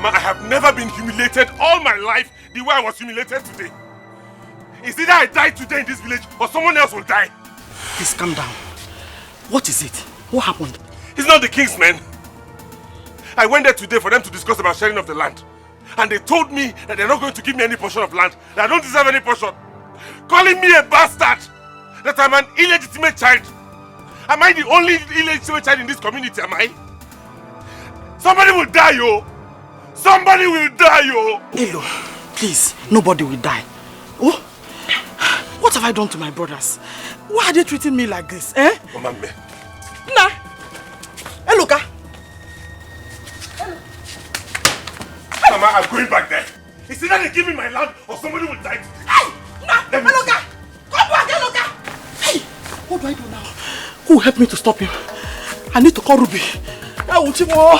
Mama, I have never been humiliated all my life the way I was humiliated today. It's either I die today in this village or someone else will die. Please calm down. What is it? What happened? He's not the king's man. I went there today for them to discuss about sharing of the land. And they told me that they're not going to give me any portion of land. That I don't deserve any portion. Calling me a bastard. That I'm an illegitimate child. Am I the only illegitimate child in this community, am I? Somebody will die, yo. Somebody will die, yo. Elo, please, nobody will die. Oh, what have I done to my brothers? Why are they treating me like this, eh? Mama, me. Nah. Eloka. Mama, I'm going back there. It's either they give me my land or somebody will die. Hey! Nah! Eloka! Come back, Eloka! Hey! What do I do now? Who will help me to stop him? I need to call Ruby. I will see more.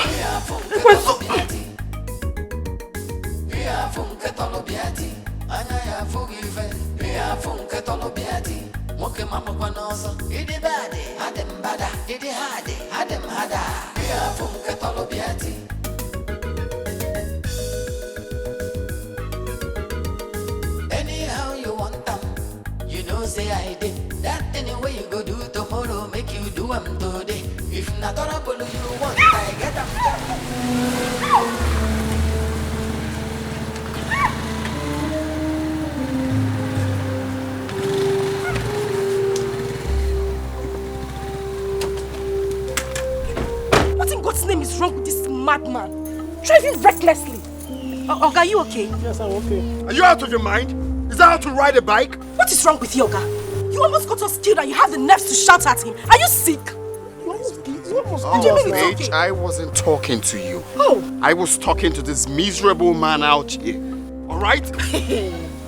Anyhow you want them, you know say I did. That anyway you go do tomorrow, make you do them today. If not horrible you want, I get them. What in God's name is wrong with this madman? Driving recklessly. Oga, are you okay? Yes, I'm okay. Are you out of your mind? Is that how to ride a bike? What is wrong with you, Oga? You almost got us killed and you have the nerves to shout at him. Are you sick? Paige, I wasn't talking to you. Oh. I was talking to this miserable man out here. Alright?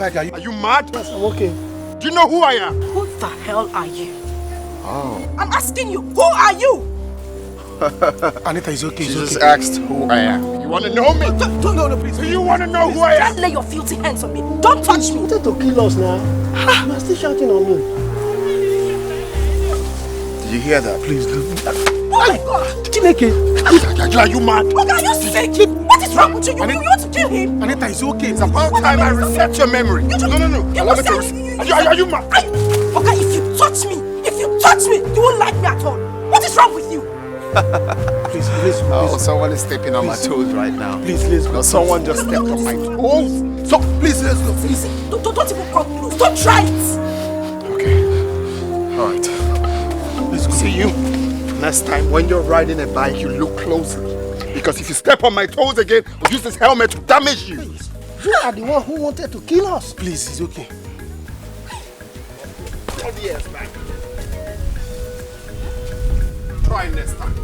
Are you mad? Yes, I'm okay. Do you know who I am? Who the hell are you? Oh. I'm asking you, who are you? Anita is okay. She just asked who I am. You want to know me? No, please. Do you want to know who I am? Don't lay your filthy hands on me. Don't touch me. You wanted to kill us now. You are still shouting on me. Did you hear that? Please, leave. Oh my God! Chineke! Are you mad? Oga, are you sick? What is wrong with you? You want to kill him? Anita is okay. It's about time I reset your memory. No. Allow me to Are you mad? Oga, if you touch me, you won't like me at all. What is wrong with you? Please. Oh, someone is stepping on my toes right now. Please. No, someone just stepped on my toes. So, please, let's go. Please. Don't even come close. Don't try it. Okay. All right. Let's go. See you. Next time when you're riding a bike, you look closely. Because if you step on my toes again, I'll use this helmet to damage you. Please. You are the one who wanted to kill us. Please, it's okay. Yes, man. Try next time.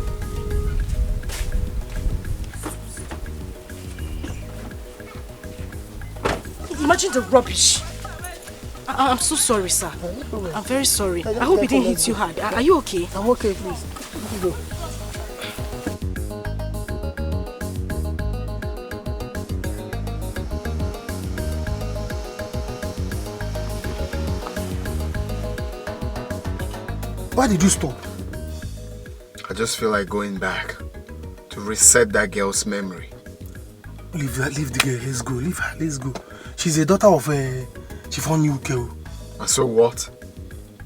Imagine the rubbish. I'm so sorry, sir. I'm very sorry. I hope it didn't hit you hard. Are you okay? I'm okay, please. Go. Why did you stop? I just feel like going back to reset that girl's memory. Leave the girl. Let's go. Leave her. Let's go. She's a daughter of a chiffon UK. And so what?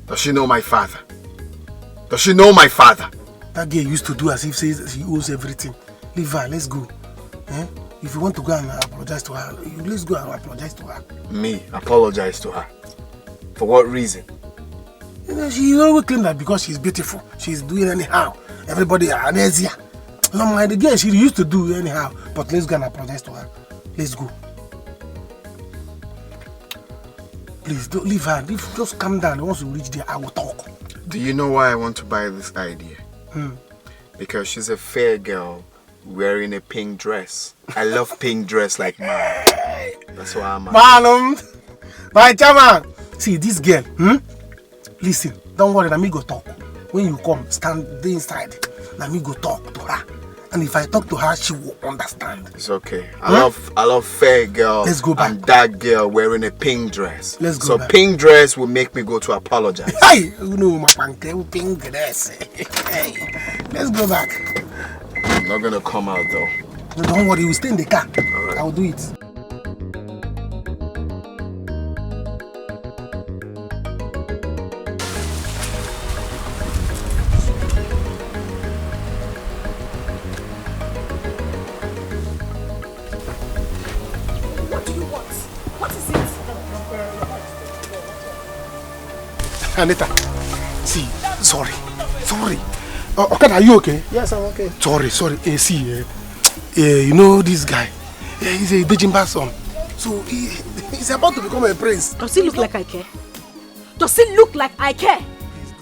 Does she know my father? That girl used to do as if says she owes everything. Leave her. Let's go. Eh? If you want to go and apologize to her, let's go and apologize to her. Me apologize to her? For what reason? You know, she always claims that because she's beautiful, she's doing anyhow. Everybody amnesia. No, the girl she used to do anyhow. But let's go and apologize to her. Let's go. Please don't leave her. Just calm down. Once we reach there, I will talk. Do you know why I want to buy this idea? Because she's a fair girl wearing a pink dress. I love pink dress like mine. That's why I'm. My chairman. See this girl. Listen, don't worry. Let me go talk. When you come, stand inside. Let me go talk to her. And if I talk to her, she will understand. It's okay. I love fair girl. Let's go back. And that girl wearing a pink dress. Let's go so back. Pink dress will make me go to apologize. Hey, you know my pink dress. Hey, let's go back. I'm not gonna come out though. No, don't worry, we'll stay in the car. Right. I'll do it. What do you want? What is it? Anita, see, sorry. Okay, are you okay? Yes, I'm okay. Sorry. See, you know this guy? He's a Dejimba son. So he's about to become a prince. Does he look like I care? Does he look like I care?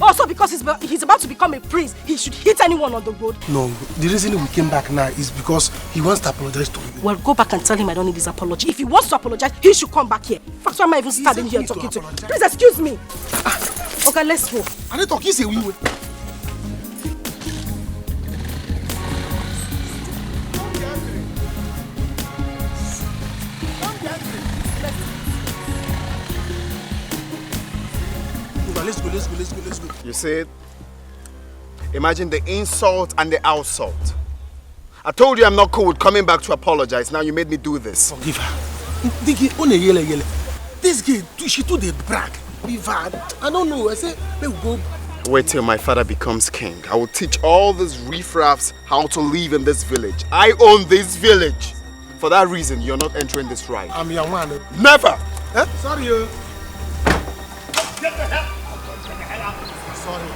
Also, because he's about to become a prince, he should hit anyone on the road. No, the reason we came back now is because he wants to apologize to you. Well, go back and tell him I don't need his apology. If he wants to apologize, he should come back here. In fact, why am I even standing here talking to him? Please excuse me. Okay, let's go. I need to kiss you. Let's go. You see it? Imagine the insult and the outsult. I told you I'm not cool with coming back to apologize. Now you made me do this. Forgive her. This girl, she too the brag. Leave her. I don't know. I say, let's go. Wait till my father becomes king. I will teach all these riffraffs how to live in this village. I own this village. For that reason, you're not entering this ride. I'm your man. Never! Eh? Sorry, Get the hell! Sorry.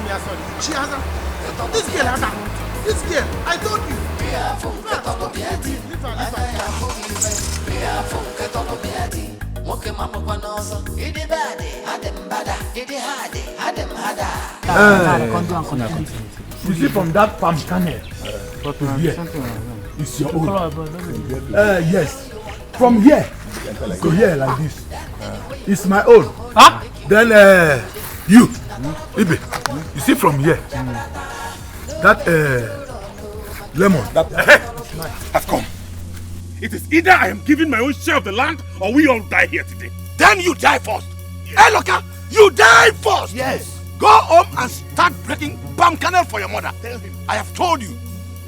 Sorry. She has a... This girl has a... This girl, I told you. You see from that palm kernel to here, it's your own. Yes. From here to here like this, it's my own. Huh? Then you, Ibe, you see from here, that lemon, that has come. It is either I am giving my own share of the land or we all die here today. Then you die first. Hey, Loka, you die first. Yes. Go home and start breaking palm kernel for your mother. Tell him. I have told you,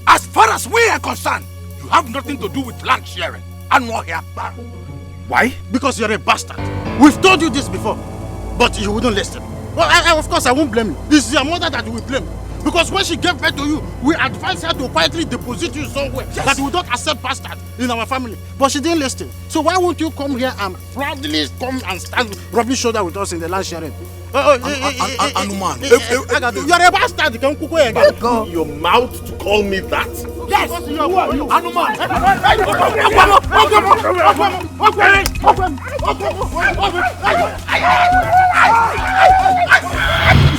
as far as we are concerned, you have nothing to do with land sharing. And more here. Why? Because you're a bastard. We've told you this before, but you wouldn't listen. Well, of course, I won't blame you. It's your mother that we blame. Because when she gave birth to you, we advised her to quietly deposit you somewhere that we don't accept bastard in our family. But she didn't listen. So why won't you come here and proudly come and stand rubbing shoulder with us in the land sharing? Anuman, you're a bastard. Go. Your mouth to call me that? Yes. Who are you? Anuman.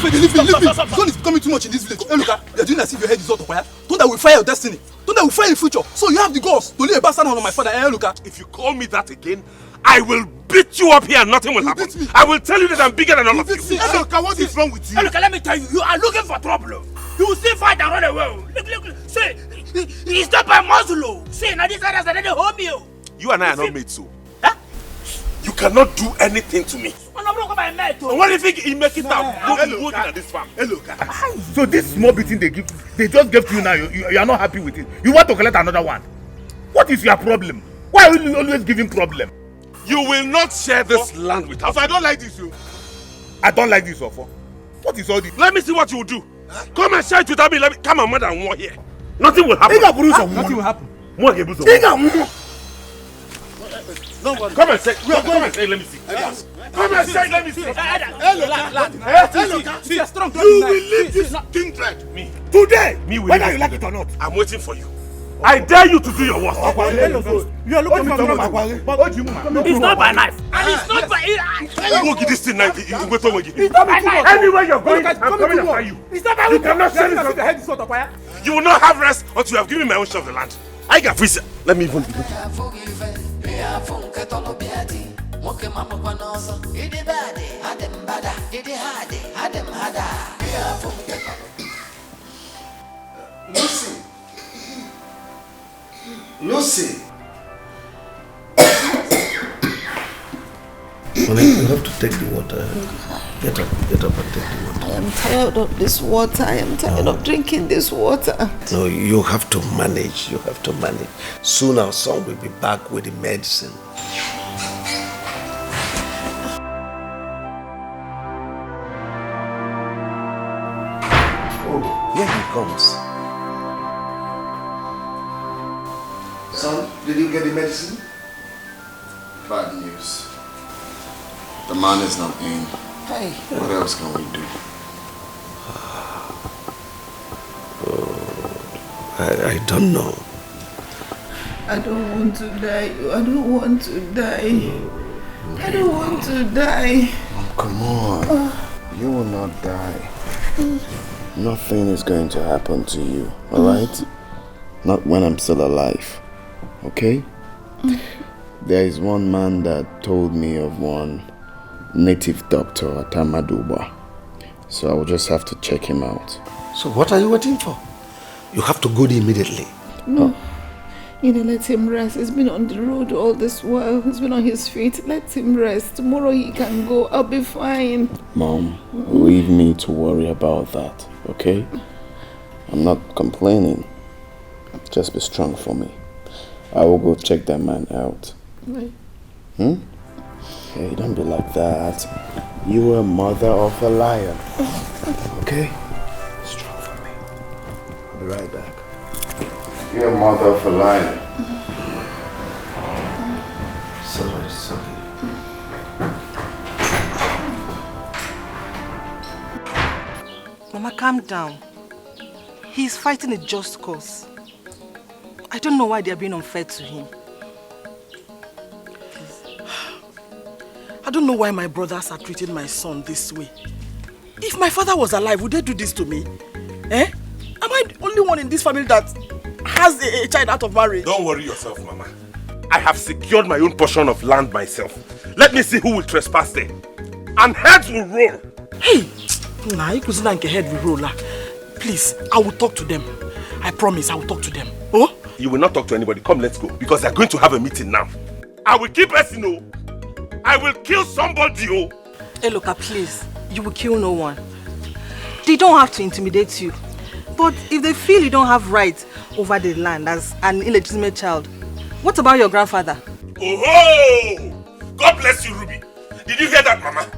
Leave me. Sun is becoming too much in this village. Hey, look, you're doing as if your head is not on fire. Thunder will fire your destiny. Thunder will fire your future. So you have the guts to lay a bastard on my father. Hey, look. If you call me that again, I will beat you up here and nothing will happen. I will tell you that I'm bigger than all of you. Hey, look, what is wrong with you? Hey, look, let me tell you, you are looking for trouble. You will still fight and run away. Look. See, it's not by muzzle. See, now these others are ready to hold me. You and I are not made so. Huh? You cannot do anything to me. And what do you think he make it out? Look at this farm. Hey, look. So this small beating they just gave to you now, you are not happy with it. You want to collect another one. What is your problem? Why are you always giving problem? You will not share this land with us. If I don't like this, you. I don't like this offer. What is all this? Let me see what you will do. Huh? Come and share it without me. Let me come on more than one here. Nothing will happen. Nothing will happen. Come and say. Come and say. Let me see. Come and say. Let me see. See, strong. You will leave this kindred. Me. Today. Me. Whether you like it or not. I'm waiting for you. I dare you to do your worst. You are looking for me. It's not by knife. And it's not by... You won't get this thing now. It's not by knife. Anywhere you're going, I'm coming after you. It's not by You cannot share this on the head. You will not have rest until you have given me my own share of the land. I got free. Let me even be. Lucy. Honey, you have to take the water. Get up and take the water. I am tired of this water. I am tired of drinking this water. No, you have to manage. You have to manage. Soon our son will be back with the medicine. Oh, here he comes. Son, did you get the medicine? Bad news. The man is not in. Hey. What else can we do? I don't know. I don't want to die. I don't want to die. I don't want to die. Oh, come on. You will not die. Nothing is going to happen to you, alright? Not when I'm still alive. Okay? There is one man that told me of one native doctor at Amaduba. So I will just have to check him out. So what are you waiting for? You have to go there immediately. No. You know, let him rest. He's been on the road all this while. He's been on his feet. Let him rest. Tomorrow he can go. I'll be fine. Mom, leave me to worry about that, okay? I'm not complaining. Just be strong for me. I will go check that man out. Right. Hey, don't be like that. You are a mother of a lion. Okay? Strong for me. I'll be right back. You're a mother of a lion. Sorry. Mama, calm down. He's fighting a just cause. I don't know why they're being unfair to him. I don't know why my brothers are treating my son this way. If my father was alive, would they do this to me? Eh? Am I the only one in this family that has a child out of marriage? Don't worry yourself, Mama. I have secured my own portion of land myself. Let me see who will trespass there. And heads will roll. Hey! Nah, head will roll. Please, I will talk to them. I promise I will talk to them. Oh? You will not talk to anybody. Come, let's go. Because they're going to have a meeting now. I will keep Esino. I will kill somebody. Oh. Hey, Loka, please. You will kill no one. They don't have to intimidate you. But if they feel you don't have rights over the land as an illegitimate child, what about your grandfather? Oh! God bless you, Ruby. Did you hear that, Mama?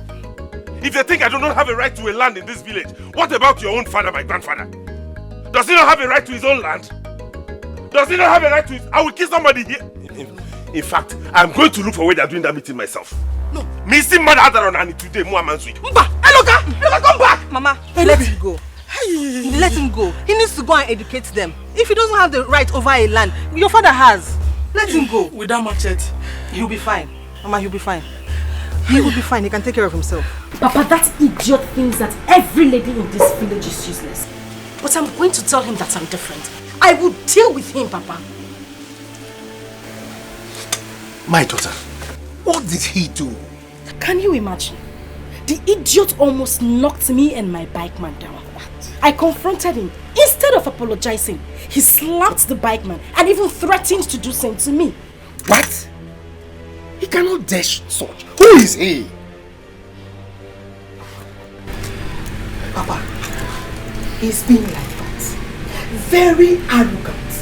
If they think I do not have a right to a land in this village, what about your own father, my grandfather? Does he not have a right to his own land? Does he not have a right to his... I will kill somebody here. In fact, I'm going to look for where they're doing that meeting myself. No. Missing mother on today, Muamansui. Mba! Loka, come back! Mama, let him go. Let him go. He needs to go and educate them. If he doesn't have the right over a land, your father has. Let him go. With that machete, he'll be fine. Mama, he'll be fine. He will be fine. He can take care of himself. Papa, that idiot thinks that every lady in this village is useless. But I'm going to tell him that I'm different. I will deal with him, Papa. My daughter, what did he do? Can you imagine? The idiot almost knocked me and my bike man down. What? I confronted him. Instead of apologizing, he slapped the bike man and even threatened to do same to me. What? He cannot dare such. Who is he? Papa, he's been like that. Very arrogant.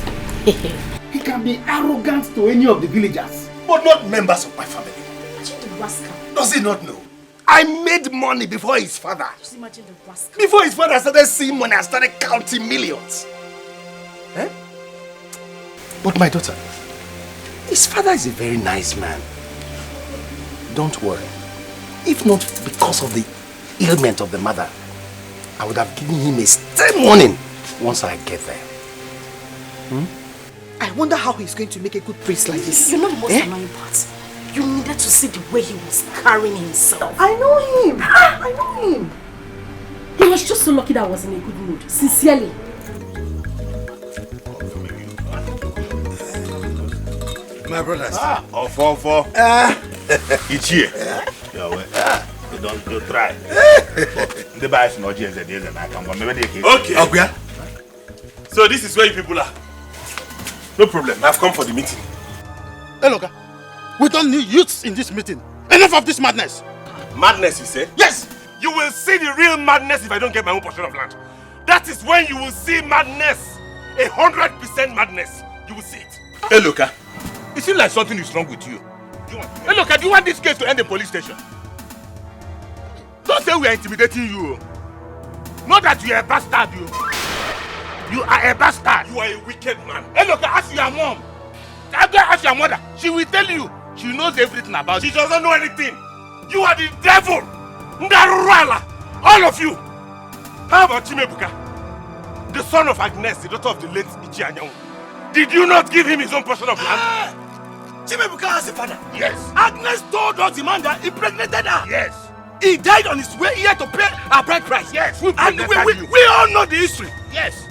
He can be arrogant to any of the villagers, but not members of my family. Imagine the rascal. Does he not know? I made money before his father. Just imagine the rascal. Before his father started seeing money, I started counting millions. Eh? But my daughter, his father is a very nice man. Don't worry. If not because of the ailment of the mother, I would have given him a stern warning once I get there. I wonder how he's going to make a good priest like this. You know the most annoying part? You needed to see the way he was carrying himself. I know him. I know him. He was just so lucky that I was in a good mood. Sincerely. My brothers. For. It's here. You don't try. The buy is not just and I can go. Okay. So this is where you people are. No problem. I've come for the meeting. Hey, look, we don't need youths in this meeting. Enough of this madness. Madness, you say? Yes. You will see the real madness if I don't get my own portion of land. That is when you will see madness. 100% madness. You will see it. Hey, Luka. It seems like something is wrong with you. Hey, Luka, do you want this case to end in police station? Don't say we are intimidating you. Not that you are a bastard, you. You are a bastard. You are a wicked man. Hey, Luka, ask your mom. Ask your mother. She will tell you. She knows everything about you. She doesn't know anything. You are the devil. Ndarurala. All of you. How about Chimebuka? The son of Agnes, the daughter of the late Ichi Anyanwu. Did you not give him his own portion of land? Chimebuka has a father. Yes. Agnes told us the man that impregnated her. Yes. He died on his way here to pay our bride price. Yes. We all know the history. Yes.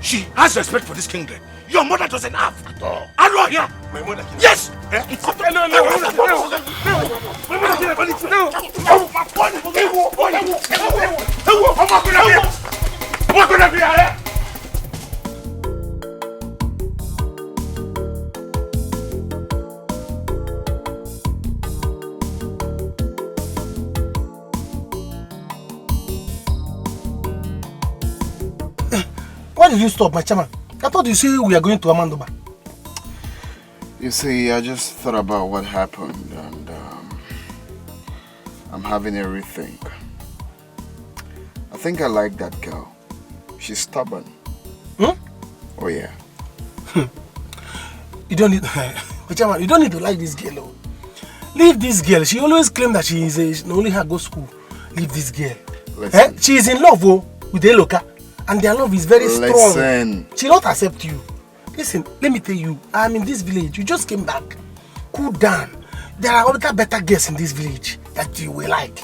She has respect for this kingdom. Your mother doesn't have at all. Hello, here. My mother. Yes. Why did you stop, my chairman? I thought you said we are going to Amandoba. You see, I just thought about what happened and I'm having a rethink. I think I like that girl. She's stubborn. Hmm? Oh yeah. You don't need, Chairman, you don't need to like this girl. Oh. Leave this girl. She always claims that she only her go school. Leave this girl. Listen. She is in love with Eloka. And their love is very strong. Listen. She don't accept you. Listen, let me tell you, I'm in this village. You just came back. Cool down. There are better girls in this village that you will like.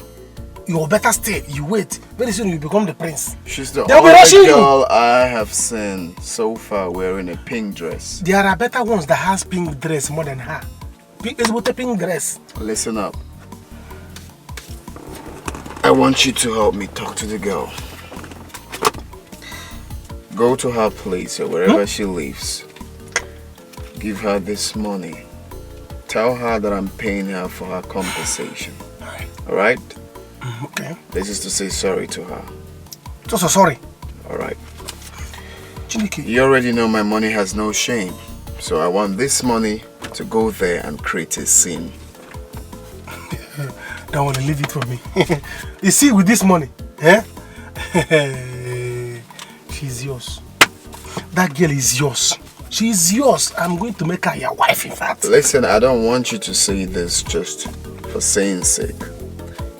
You will better stay. You wait. Very soon you become the prince. She's the They'll be only rushing girl you. I have seen so far wearing a pink dress. There are better ones that has pink dress more than her. It's with a pink dress. Listen up. I want you to help me talk to the girl. Go to her place or wherever she lives. Give her this money. Tell her that I'm paying her for her compensation. Alright? Okay. This is to say sorry to her. So sorry. Alright. You already know my money has no shame. So I want this money to go there and create a scene. Don't want to leave it for me. You see, with this money, she's yours. That girl is yours. She's yours. I'm going to make her your wife, in fact. Listen, I don't want you to say this just for saying sake.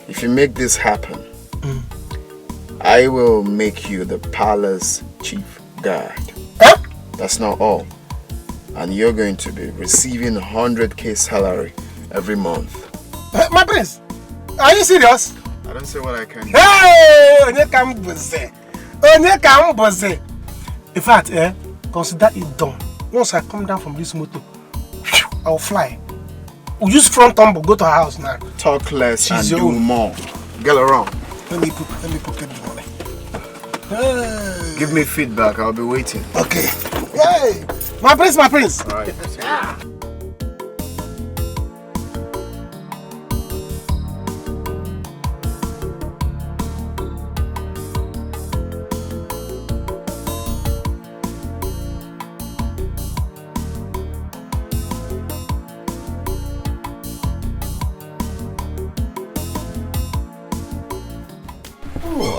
If you make this happen, I will make you the palace chief guard. That's not all. And you're going to be receiving 100k salary every month. My prince, are you serious? I don't say what I can do. Hey! In fact, consider it done. Once I come down from this motor, I'll fly. We'll use front tumble, go to her house now. Talk less and do more. Get around. Let me pocket the money. Hey. Give me feedback, I'll be waiting. Okay. Hey! My prince, my prince! Alright.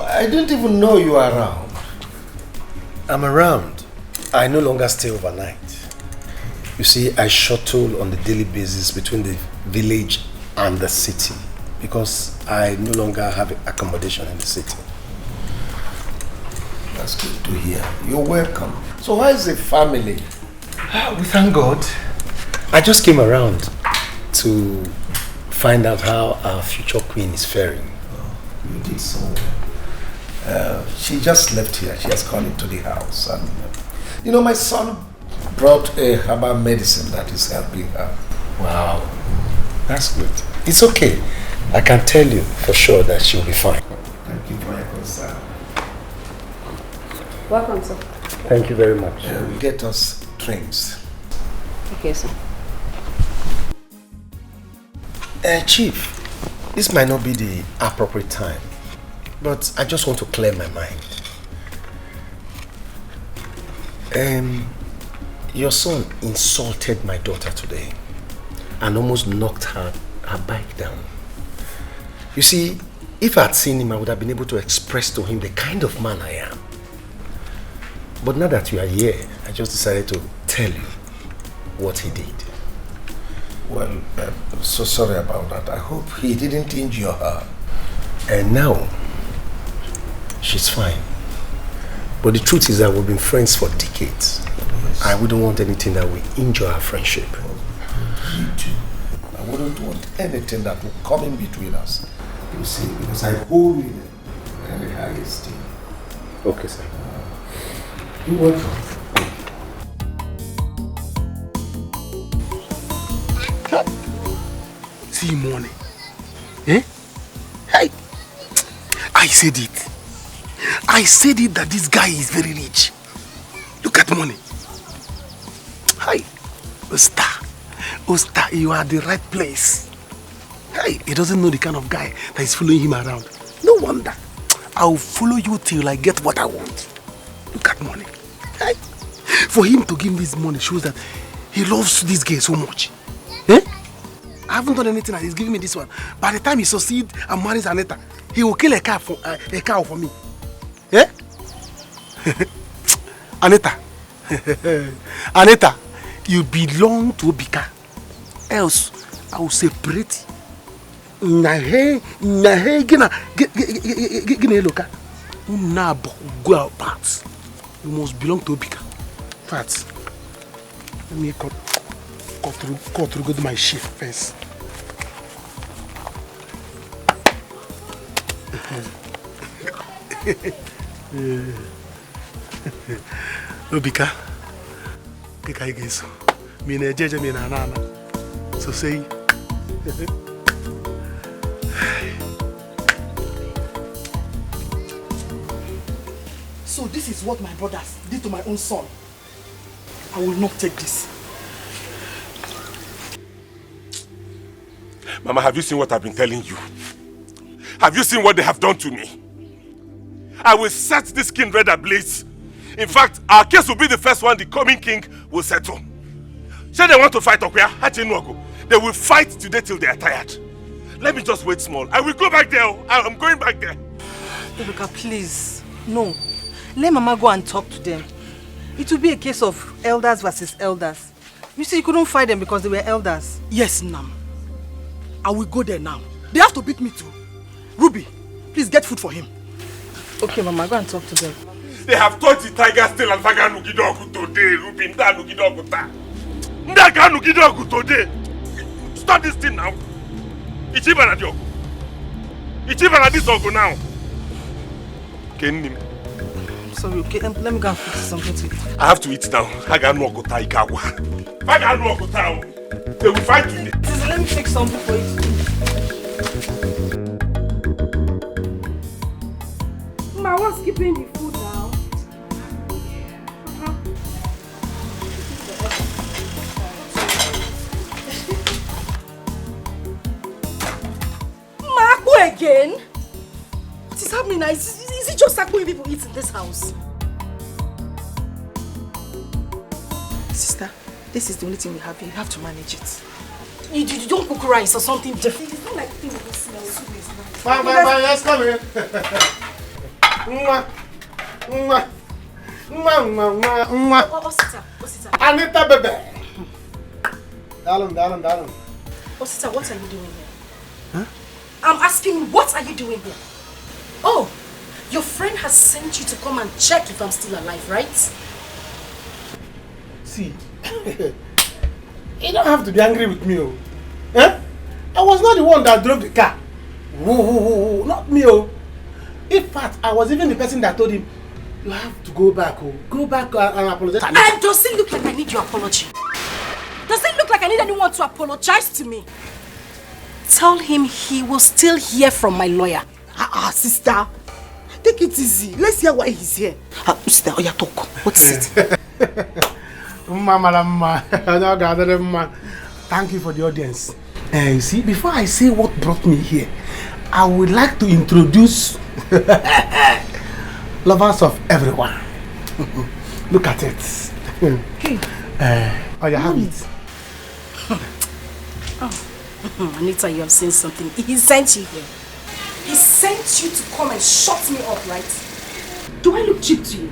I don't even know you are around. I'm around. I no longer stay overnight. You see, I shuttle on a daily basis between the village and the city because I no longer have accommodation in the city. That's good to hear. You're welcome. So how is the family? We thank God. I just came around to find out how our future queen is faring. Oh, you did so well. She just left here. She has gone into the house. And, you know, my son brought a herbal medicine that is helping her. Wow. That's good. It's okay. I can tell you for sure that she'll be fine. Thank you for your concern. Welcome, sir. Thank you very much. Get us drinks. Okay, sir. Chief, this might not be the appropriate time, but I just want to clear my mind. Your son insulted my daughter today and almost knocked her bike down. You see, if I had seen him, I would have been able to express to him the kind of man I am. But now that you are here, I just decided to tell you what he did. Well, I'm so sorry about that. I hope he didn't injure her. And now, she's fine. But the truth is that we've been friends for decades. Yes. I wouldn't want anything that will injure our friendship. Me too. I wouldn't want anything that will come in between us. You see, because I hold you in very high esteem. Okay, sir. You're welcome. See money. Eh? Hey! I said it. I said it that this guy is very rich. Look at money. Hey! Osta, you are at the right place. Hey, he doesn't know the kind of guy that is following him around. No wonder. I'll follow you till I get what I want. Look at money. Hey. For him to give me this money shows that he loves this girl so much. Eh? I haven't done anything and he's giving me this one. By the time he succeeds and marries Anita, he will kill a cow for me. Eh? Anita. Anita, you belong to Obika. Else, I will separate. Nahe gina loka. Go out parts. You must belong to Obika. Fats. Let me cut through go to my shift first. Obika. Kika igeso. Mina jeje mina nana. So say. So this is what my brothers did to my own son. I will not take this. Mama, have you seen what I've been telling you? Have you seen what they have done to me? I will set this king red ablaze. In fact, our case will be the first one the coming king will settle. Say they want to fight Okuya, they will fight today till they are tired. Let me just wait small. I will go back there. I'm going back there. Ebuka, please. No. Let Mama go and talk to them. It will be a case of elders versus elders. You see, you couldn't fight them because they were elders. Yes, Nam. I will go there now. They have to beat me too. Ruby, please get food for him. Okay, Mama, go and talk to them. They have taught the tiger still and Faga Nugidogu today, Ruby. Nda Nugidogu ta. Ndaga Nugidogu today. Stop this thing now. Ichibana Diogo. Ichibana this Ogo now. Kenim. Sorry, okay, let me go and fix something to eat. I have to eat now. Faga Nuogota Ikawa. Faga Nuogota. They will fight today. Let me fix something for you. Ma, what's keeping the food now? Ma, go again? What is happening now? Is it just like when people eat in this house? Sister, this is the only thing we have here. You have to manage it. You don't cook rice or something different. It's not like things will smell soup is nice. Bye, let's come in. Osita. Anita, baby. Darling. Osita, what are you doing here? Huh? I'm asking you, what are you doing here? Oh, your friend has sent you to come and check if I'm still alive, right? See, you don't have to be angry with me, oh. Eh? I was not the one that drove the car. Woo, not me, oh. In fact, I was even the person that told him, you have to go back, oh. Go back and apologize. And does it look like I need your apology? Does it look like I need anyone to apologize to me? Tell him he will still hear from my lawyer. Sister. Take it easy. Let's hear why he's here. Sister, talk. What is it? Mama, thank you for the audience. You see, before I say what brought me here, I would like to introduce lovers of everyone. Look at it. Hey. Oh, you have it. Oh, Anita, you have seen something. He sent you here. He sent you to come and shut me up, right? Do I look cheap to you?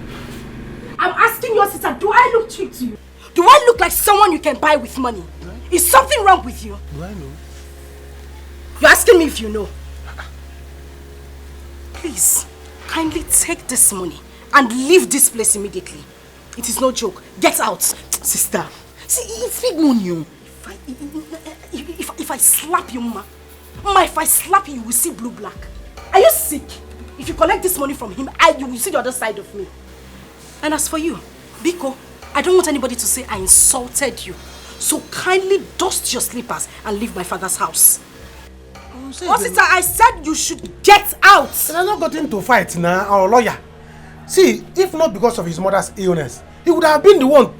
I'm asking your sister, do I look cheap to you? Do I look like someone you can buy with money? Is something wrong with you? Do I know? You're asking me if you know. Please, kindly take this money and leave this place immediately. It is no joke. Get out. Sister, see, it's big money. If I slap you, Mama, if I slap you, you will see blue black. Are you sick? If you collect this money from him, you will see the other side of me. And as for you, Biko, I don't want anybody to say I insulted you. So kindly dust your slippers and leave my father's house. Sister, I said you should get out. And I not got into a fight now, our lawyer. See, if not because of his mother's illness, he would have been the one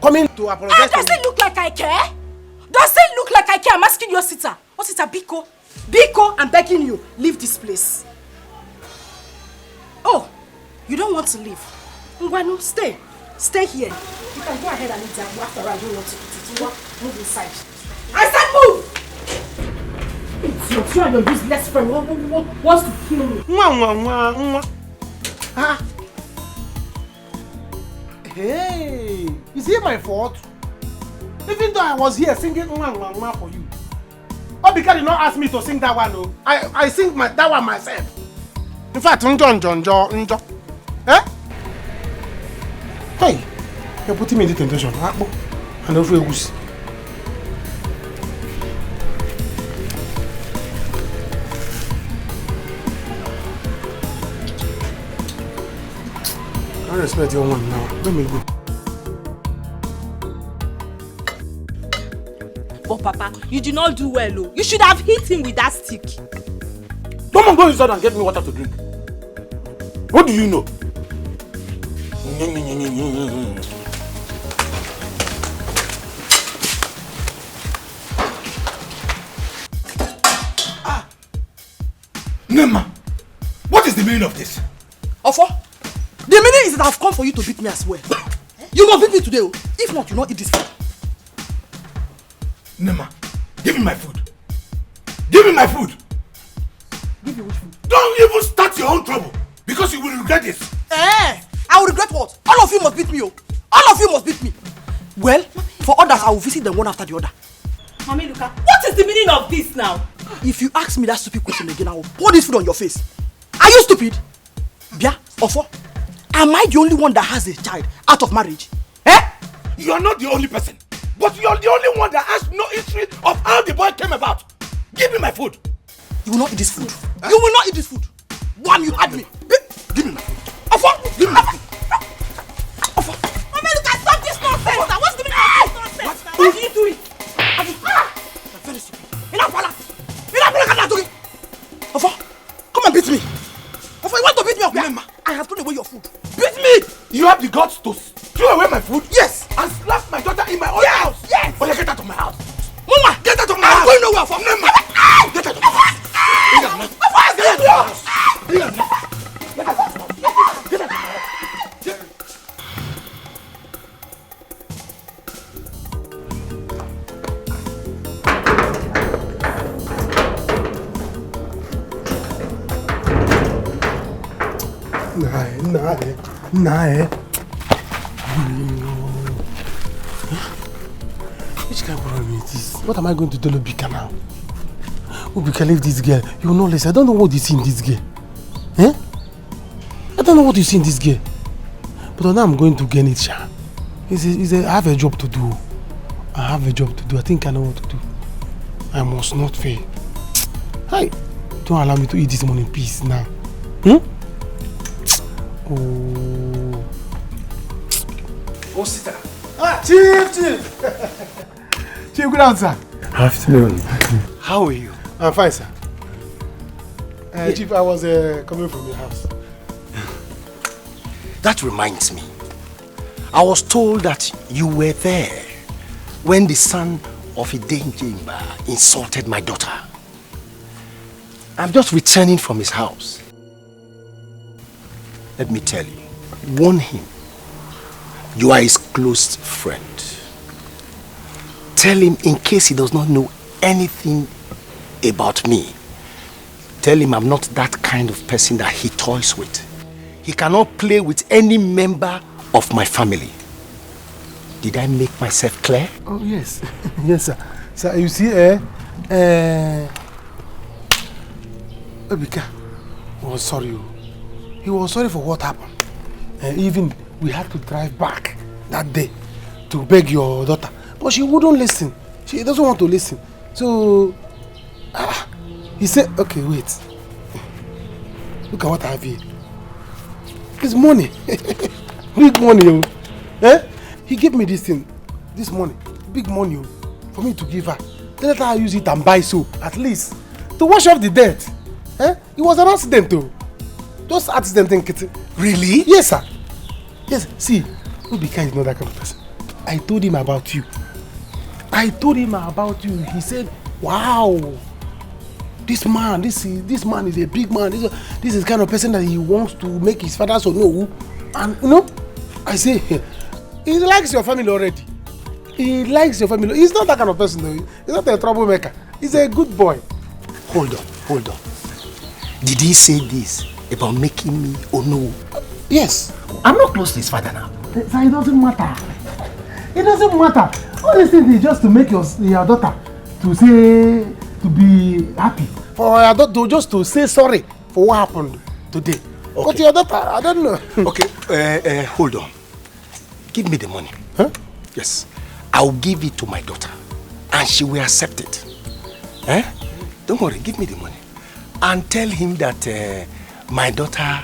coming to apologize. Does it look like I care? Does it look like I care? I'm asking your sister. What sister, Biko? Biko, I'm begging you, leave this place. Oh, you don't want to leave? Ngwanu, stay. Stay here. You can go ahead and eat that. After all, I don't want to eat it. Move inside. I said move! It's your friend, your useless friend, wants to kill me. Hey, is it my fault? Even though I was here singing for you. Oh, because you not ask me to sing that one, no. I sing that one myself. In fact, Njo. Eh? Hey, you're putting me in the temptation. And over a goose. I respect your one now. Let me go. But Papa, you did not do well, oh. You should have hit him with that stick. Come on, go inside and get me water to drink. What do you know? Nema, what is the meaning of this? Ofo, the meaning is that I've come for you to beat me as well. You must beat me today, oh. If not, you not eat this food. Nema, give me my food. Give me my food. Give you which food? Don't even start your own trouble, because you will regret this. I will regret what? All of you must beat me, oh. All of you must beat me. Well, for others, I will visit them one after the other. Mommy, Luka, what is the meaning of this now? If you ask me that stupid question again, I will pour this food on your face. Are you stupid? Bia, Ofo, am I the only one that has a child out of marriage? Eh? You are not the only person, but you are the only one that has no history of how the boy came about. Give me my food. You will not eat this food. You will not eat this food. One, you had me. Give me my food. Ofo, give me my food. Ofo. Mommy, Luka, stop this nonsense. What's the meaning of this nonsense? What are you doing? You're very stupid. Ofo, come and beat me. Ofo, you want to beat me up here? I have thrown away your food. Beat me! You have the guts to throw away my food? Yes! And slap my daughter in my own house? Yes! Oh, yeah, get out of my house. Mama! Get out of my I'm house! going nowhere, Ofo. Get out of my house! Get out of my house! Get out of my house! Get out of my house! Nah. Which kind of problem is this? What am I going to tell Obika now? Obika, leave this girl. You will not listen. I don't know what you see in this girl. Eh? I don't know what you see in this girl. But now I'm going to get it, Sha. I have a job to do. I think I know what to do. I must not fail. Hey, don't allow me to eat this money in peace now. Oh, sister. Chief! Chief, good answer. Afternoon. How are you? I'm fine, sir. Chief, I was coming from your house. That reminds me. I was told that you were there when the son of Idenjimba insulted my daughter. I'm just returning from his house. Let me tell you, warn him. You are his close friend. Tell him in case he does not know anything about me. Tell him I'm not that kind of person that he toys with. He cannot play with any member of my family. Did I make myself clear? Oh, yes. Yes, sir. Sir, you see, Ebika was sorry. He was sorry for what happened. Even we had to drive back that day to beg your daughter. But she wouldn't listen. She doesn't want to listen. So, he said, okay, wait. Look at what I have here. It's money. Big money. He gave me this thing, this money. Big money for me to give her. Then let her use it and buy soap, at least. To wash off the dirt. It was an accident though. Just accident thing, Kitty. Really? Yes, sir. Yes, see, Ubika is not that kind of person. I told him about you. He said, wow. This man is a big man. This is the kind of person that he wants to make his father so know. And you know, I say, he likes your family already. He likes your family. He's not that kind of person though. He's not a troublemaker. He's a good boy. Hold on. Did he say this about making me no? Yes. I'm not close to his father now. So it doesn't matter. It doesn't matter. All these things is just to make your daughter to be happy. For your daughter just to say sorry for what happened today. Okay. But your daughter, I don't know. Okay, hold on. Give me the money. Huh? Yes. I'll give it to my daughter. And she will accept it. Don't worry, give me the money. And tell him that my daughter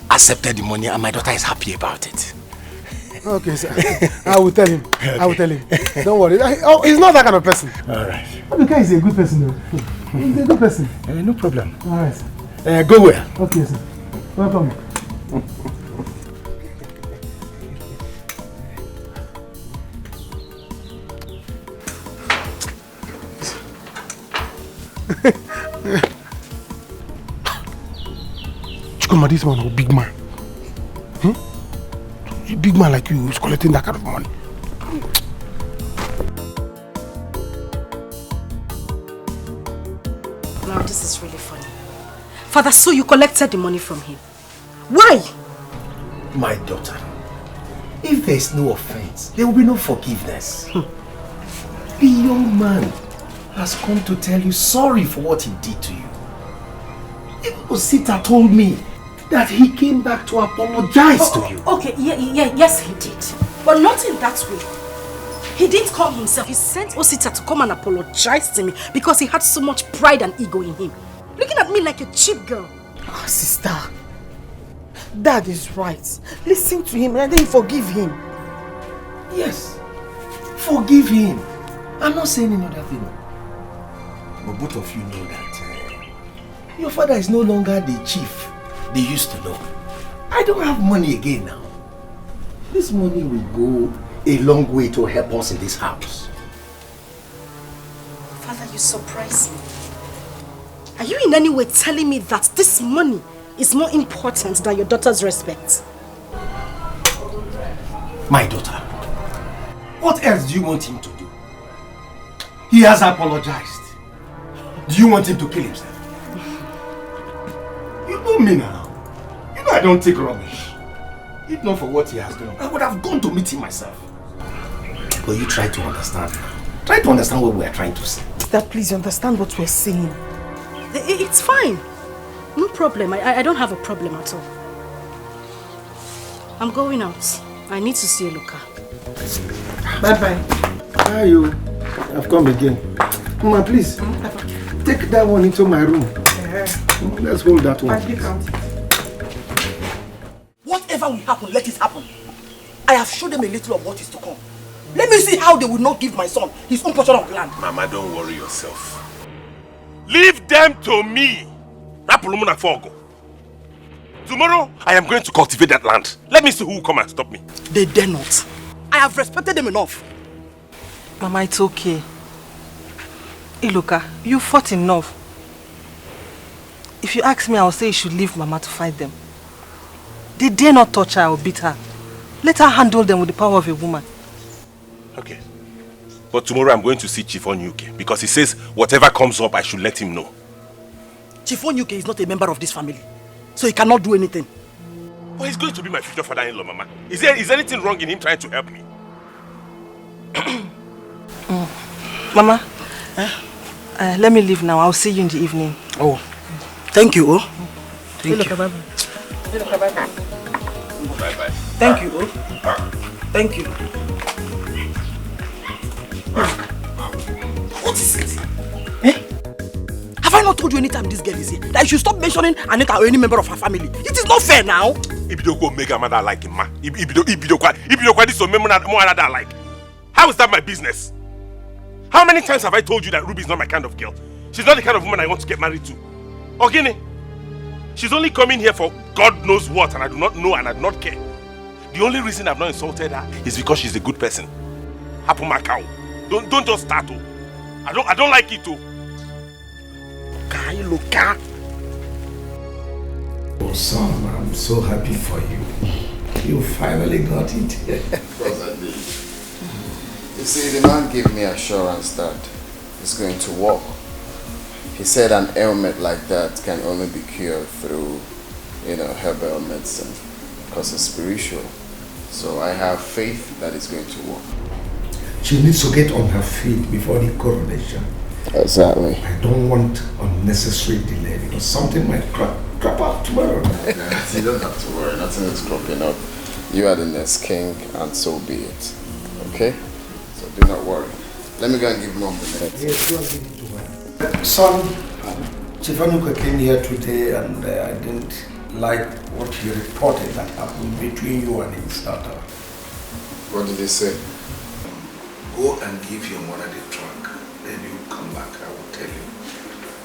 accepted the money and my daughter is happy about it. Okay, sir. I will tell him. Okay. I will tell him. Don't worry. He's not that kind of person. All right. Because he's a good person though. He's a good person. No problem. All right, sir. Go where? Okay, sir. Welcome. Chukuma, this one is a big man. A big man like you who's collecting that kind of money. Now this is really funny. Father, so you collected the money from him. Why? My daughter, if there is no offense, there will be no forgiveness. The young man has come to tell you sorry for what he did to you. Even Osita told me that he came back to apologize to you. Okay, yes he did. But not in that way. He didn't come himself. He sent Osita to come and apologize to me because he had so much pride and ego in him. Looking at me like a cheap girl. Oh, sister. Dad is right. Listen to him and then forgive him. Yes. Forgive him. I'm not saying another thing. But both of you know that your father is no longer the chief they used to know. I don't have money again now. This money will go a long way to help us in this house. Father, you surprise me. Are you in any way telling me that this money is more important than your daughter's respect? My daughter, what else do you want him to do? He has apologized. Do you want him to kill himself? You know me now. You know I don't take rubbish. If not for what he has done, I would have gone to meet him myself. But you try to understand now. Try to understand what we are trying to say. Dad, please understand what we're saying. It's fine. No problem. I don't have a problem at all. I'm going out. I need to see Luca. Bye-bye. How are you? I've come again. Mama, please. Take that one into my room. Let's hold that one. Whatever will happen, let it happen. I have showed them a little of what is to come. Let me see how they will not give my son his own portion of land. Mama, don't worry yourself. Leave them to me. Tomorrow, I am going to cultivate that land. Let me see who will come and stop me. They dare not. I have respected them enough. Mama, it's okay. Iloka, you fought enough. If you ask me, I will say you should leave Mama to fight them. They dare not touch her or beat her. Let her handle them with the power of a woman. Okay. But tomorrow I'm going to see Chief Onyuke because he says whatever comes up, I should let him know. Chief Onyuke is not a member of this family, so he cannot do anything. But he's going to be my future father-in-law, Mama. Is there anything wrong in him trying to help me? Mama, let me leave now. I'll see you in the evening. Oh, thank you, oh. Thank you. Bye-bye. Bye-bye. Thank you, oh. Thank you. What is it? Have I not told you anytime this girl is here that you should stop mentioning Anita or any member of her family? It is not fair now. Ibidoko mega mother like him, ma. Ibidoko this so more another like. How is that my business? How many times have I told you that Ruby is not my kind of girl? She's not the kind of woman I want to get married to. Ogini, she's only coming here for God knows what, and I do not know and I do not care. The only reason I've not insulted her is because she's a good person. Hapu Macau. Don't just start. I don't like it too. Oh son, I'm so happy for you. You finally got it. You see, the man gave me assurance that it's going to work. He said an ailment like that can only be cured through, herbal medicine, because it's spiritual. So I have faith that it's going to work. She needs to get on her feet before the coronation. Exactly. I don't want unnecessary delay because something might crop up tomorrow. You don't have to worry, nothing is cropping up. You are the next king, and so be it. Okay? So do not worry. Let me go and give Mom the medicine. Yes, go and give it to her. Son, Chief Onyuka came here today and I didn't like what he reported that happened between you and his daughter. What did he say? Go and give your mother the trunk. Then you come back, I will tell you.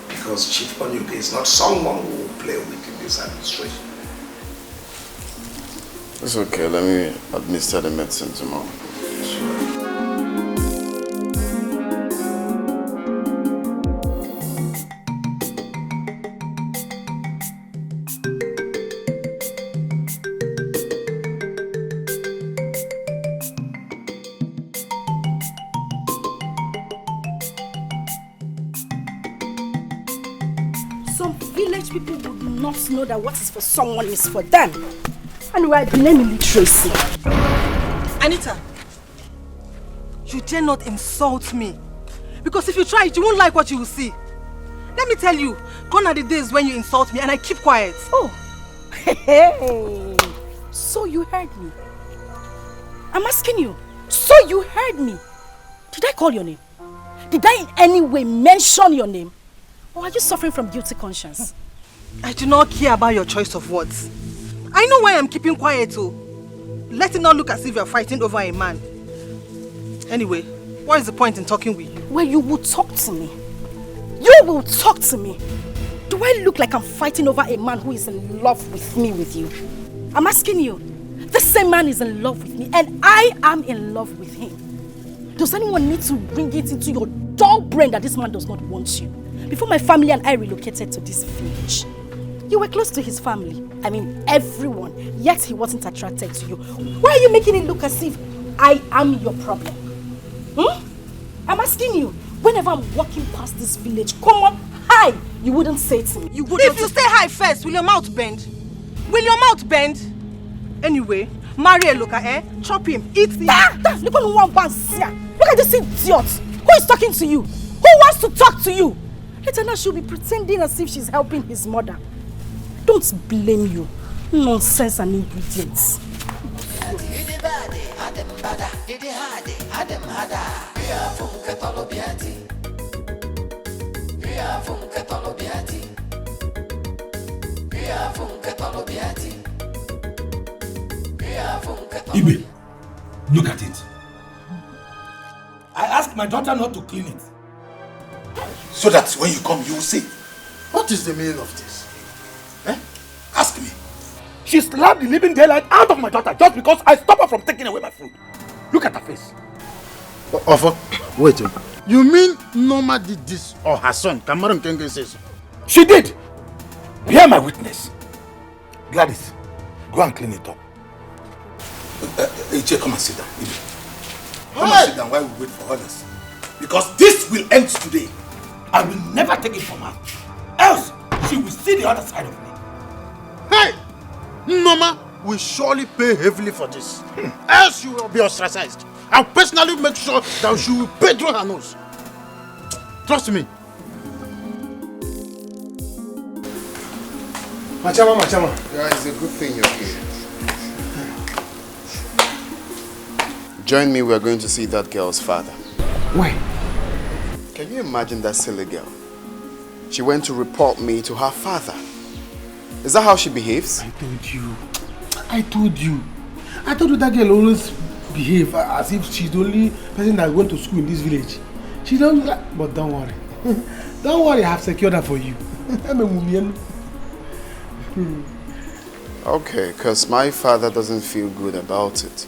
Because Chief Onyuka is not someone who will play with in this administration. It's okay, let me administer the medicine tomorrow. People would not know that what is for someone is for them. And we are blame illiteracy. Anita, you dare not insult me. Because if you try it, you won't like what you will see. Let me tell you, gone are the days when you insult me and I keep quiet. Oh, hey. So you heard me. I'm asking you, so you heard me. Did I call your name? Did I in any way mention your name? Or are you suffering from guilty conscience? I do not care about your choice of words. I know why I'm keeping quiet too. Let it not look as if you're fighting over a man. Anyway, what is the point in talking with you? Well, you will talk to me. You will talk to me. Do I look like I'm fighting over a man who is in love with me, with you? I'm asking you. The same man is in love with me and I am in love with him. Does anyone need to bring it into your dull brain that this man does not want you? Before my family and I relocated to this village, you were close to his family. I mean, everyone. Yet he wasn't attracted to you. Why are you making it look as if I am your problem? I'm asking you. Whenever I'm walking past this village, come on, hi, you wouldn't say it to me. You wouldn't. If you say hi first, will your mouth bend? Will your mouth bend? Anyway, marry a local, chop him, eat him. Look at this idiot. Who is talking to you? Who wants to talk to you? Later now she'll be pretending as if she's helping his mother. Don't blame you. Nonsense and ingredients. Ibe, look at it. I asked my daughter not to clean it. So that when you come, you will see. What is the meaning of this? Ask me. She slapped the living daylight out of my daughter just because I stopped her from taking away my food. Look at her face. Offer, wait. You mean Norma did this or her son? Kamaru Nkenge says. She did. Hear my witness. Gladys, go and clean it up. Iche, come and sit down. Come and sit down while we wait for others. Because this will end today. I will never take it from her. Else, she will see the other side of me. Hey! Norma will surely pay heavily for this. Else you will be ostracized. I'll personally make sure that she will pay through her nose. Trust me. Machama. Yeah, it's a good thing you're here. Join me, we're going to see that girl's father. Why? Can you imagine that silly girl? She went to report me to her father. Is that how she behaves? I told you that girl always behave as if she's the only person that went to school in this village. She don't like, but don't worry. Don't worry, I have secured her for you. I'm a woman. Okay, because my father doesn't feel good about it.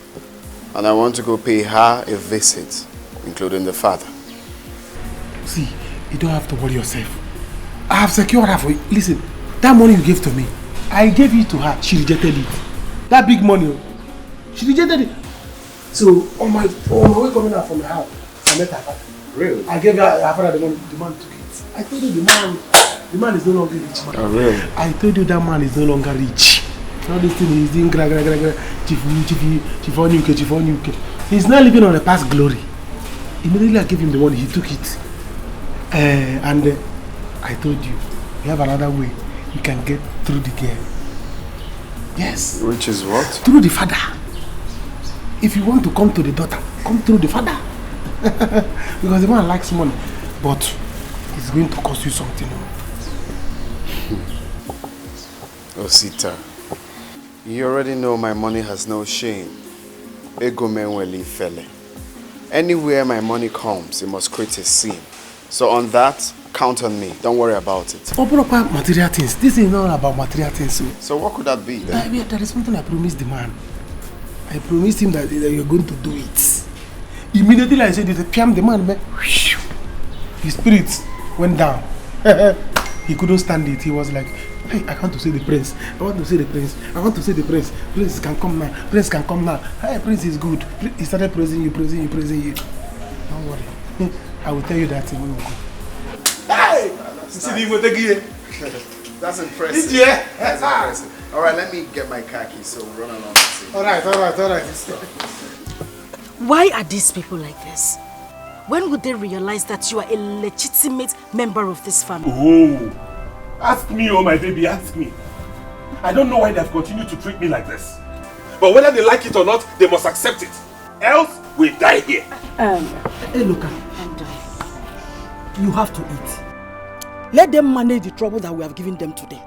And I want to go pay her a visit, including the father. See, you don't have to worry yourself. I have secured her for you. Listen, that money you gave to me, I gave it to her. She rejected it. That big money, she rejected it. So on my way coming out from the house, I met her father. Really? I gave her father the money. The man took it. I told you the man is no longer rich. Man. Oh, really? I told you that man is no longer rich. All this thing he's doing chief on UK. He's not living on a past glory. Immediately I gave him the money, he took it. And I told you, we have another way you can get through the girl. Yes. Which is what? Through the father. If you want to come to the daughter, come through the father. Because the man likes money, but it's going to cost you something. Osita, you already know my money has no shame. Ego menweli fele. Anywhere my money comes, it must create a scene. So on that, count on me. Don't worry about it. Open up material things. This is not about material things. So what could that be then? There is something I promised the man. I promised him that you're going to do it. Immediately I said it, the man, his spirit went down. He couldn't stand it. He was like, hey, I want to see the prince. I want to see the prince. I want to see the prince. Prince can come now. Prince can come now. Hey, prince is good. He started praising you. Don't worry. I will tell you that when we go. Hey! That's impressive. Yeah. That's impressive. All right, let me get my car keys so we'll run along and see. All right. Why are these people like this? When would they realize that you are a legitimate member of this family? Oh, ask me, oh my baby, ask me. I don't know why they have continued to treat me like this. But whether they like it or not, they must accept it. Else, we die here. Hey, look, you have to eat. Let them manage the trouble that we have given them today.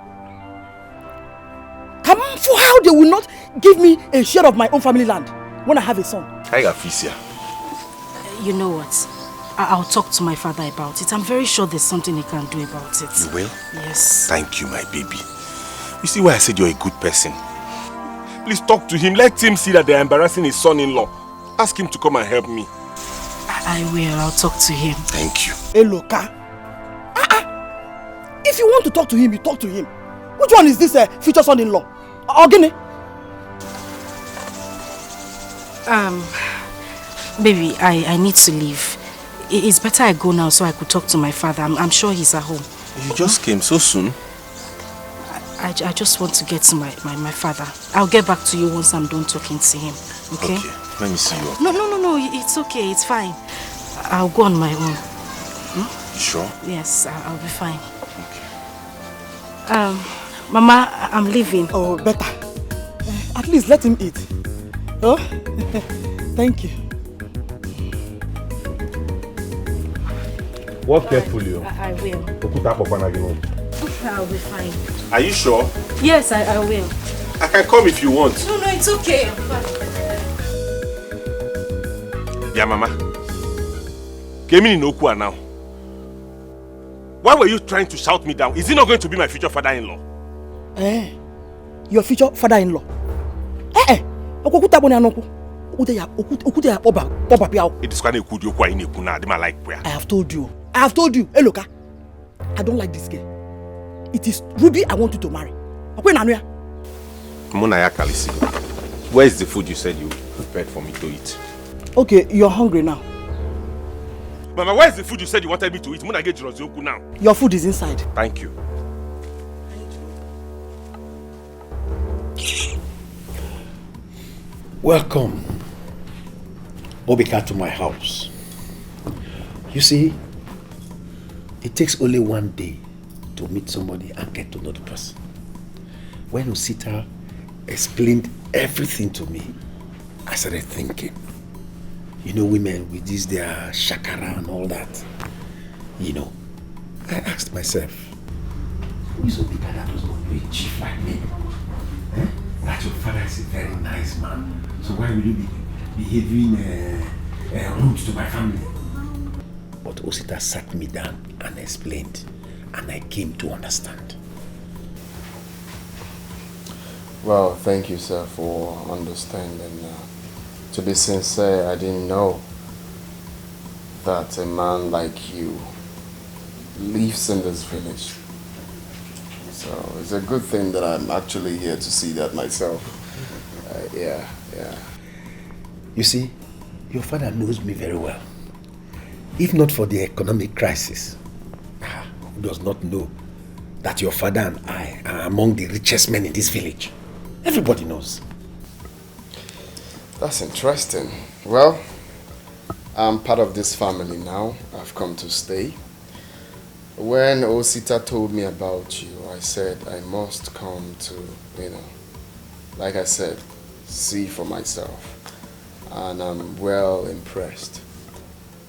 Come on, for how they will not give me a share of my own family land when I have a son. I got Fisia. You know what? I'll talk to my father about it. I'm very sure there's something he can do about it. You will? Yes. Thank you, my baby. You see why I said you're a good person? Please talk to him. Let him see that they're embarrassing his son-in-law. Ask him to come and help me. I will. I'll talk to him. Thank you. Hey, look, if you want to talk to him, you talk to him. Which one is this future son-in-law? Ogini? Baby, I need to leave. It's better I go now so I could talk to my father. I'm sure he's at home. You just came so soon? I just want to get to my father. I'll get back to you once I'm done talking to him. Okay? Okay. Let me see you. No. It's okay. It's fine. I'll go on my own. You sure? Yes, I'll be fine. Okay. Mama, I'm leaving. Oh, better. At least let him eat. Oh, thank you. Walk carefully. I will. I'll be fine. Are you sure? Yes, I will. I can come if you want. No, it's okay. Yeah, Mama. Kemi Inokua now. Why were you trying to shout me down? Is he not going to be my future father-in-law? Your future father-in-law? It is kind of good you kwa in kuna de like prayer. I have told you. Hey, look, I don't like this girl. It is Ruby I want you to marry. Munaya Kalisi, where is the food you said you prepared for me to eat? Okay, you're hungry now. Mama, where is the food you said you wanted me to eat? Muna get Jirozioku now. Your food is inside. Thank you. Welcome, Obika, to my house. You see, it takes only one day to meet somebody and get to know the person. When Osita explained everything to me, I started thinking. You know, women with this, their shakara and all that. You know, I asked myself, who is Obika that was going to be a chief like me? That your father is a very nice man. So why will you be behaving rude to my family? But Osita sat me down and explained, and I came to understand. Well, thank you, sir, for understanding. To be sincere, I didn't know that a man like you lives in this village. So it's a good thing that I'm actually here to see that myself. Yeah. You see, your father knows me very well. If not for the economic crisis, who does not know that your father and I are among the richest men in this village? Everybody knows. That's interesting. Well, I'm part of this family now. I've come to stay. When Osita told me about you, I said I must come to, like I said, see for myself. And I'm well impressed.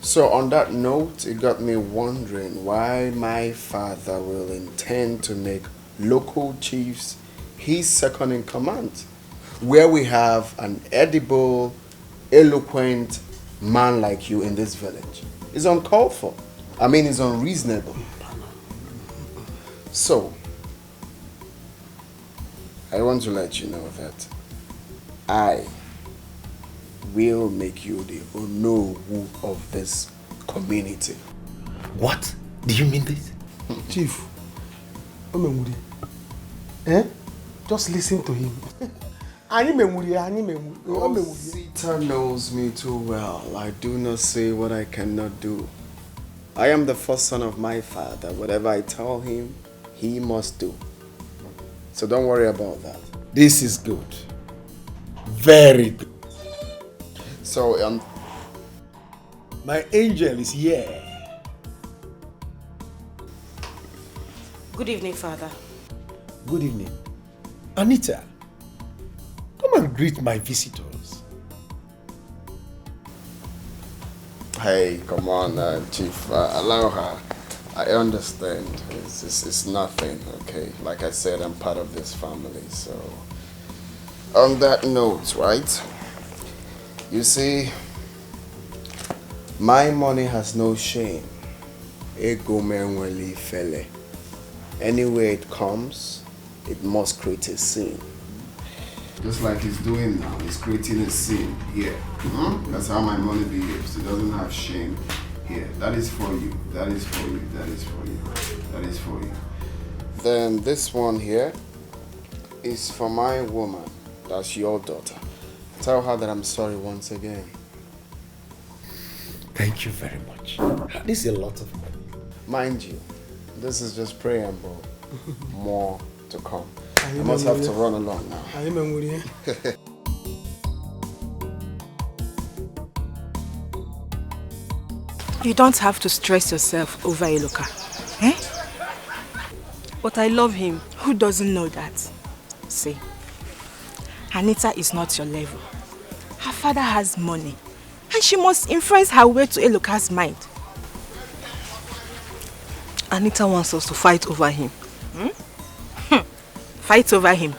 So on that note, it got me wondering why my father will intend to make local chiefs his second in command, where we have an edible, eloquent man like you in this village. It's uncalled for. I mean, it's unreasonable. So, I want to let you know that I will make you the Onowu of this community. What? Do you mean this? Chief, just listen to him. Osita knows me too well. I do not say what I cannot do. I am the first son of my father. Whatever I tell him, he must do. So don't worry about that. This is good. Very good. So, my angel is here. Good evening, Father. Good evening. Anita, come and greet my visitors. Hey, come on, Chief. Allow her. I understand. It's nothing, okay? Like I said, I'm part of this family, so... On that note, right? You see, my money has no shame. Ego menweli fele. Anywhere it comes, it must create a scene. Just like he's doing now, he's creating a scene here. That's how my money behaves. It doesn't have shame here. That is for you. That is for you. That is for you. That is for you. Then this one here is for my woman. That's your daughter. Tell her that I'm sorry once again. Thank you very much. This is a lot of money. Mind you, this is just preamble. More to come. I must have to run along now. You don't have to stress yourself over Eloka. But I love him. Who doesn't know that? See, Anita is not your level. Her father has money. And she must influence her way to Eloka's mind. Anita wants us to fight over him. Fight over him?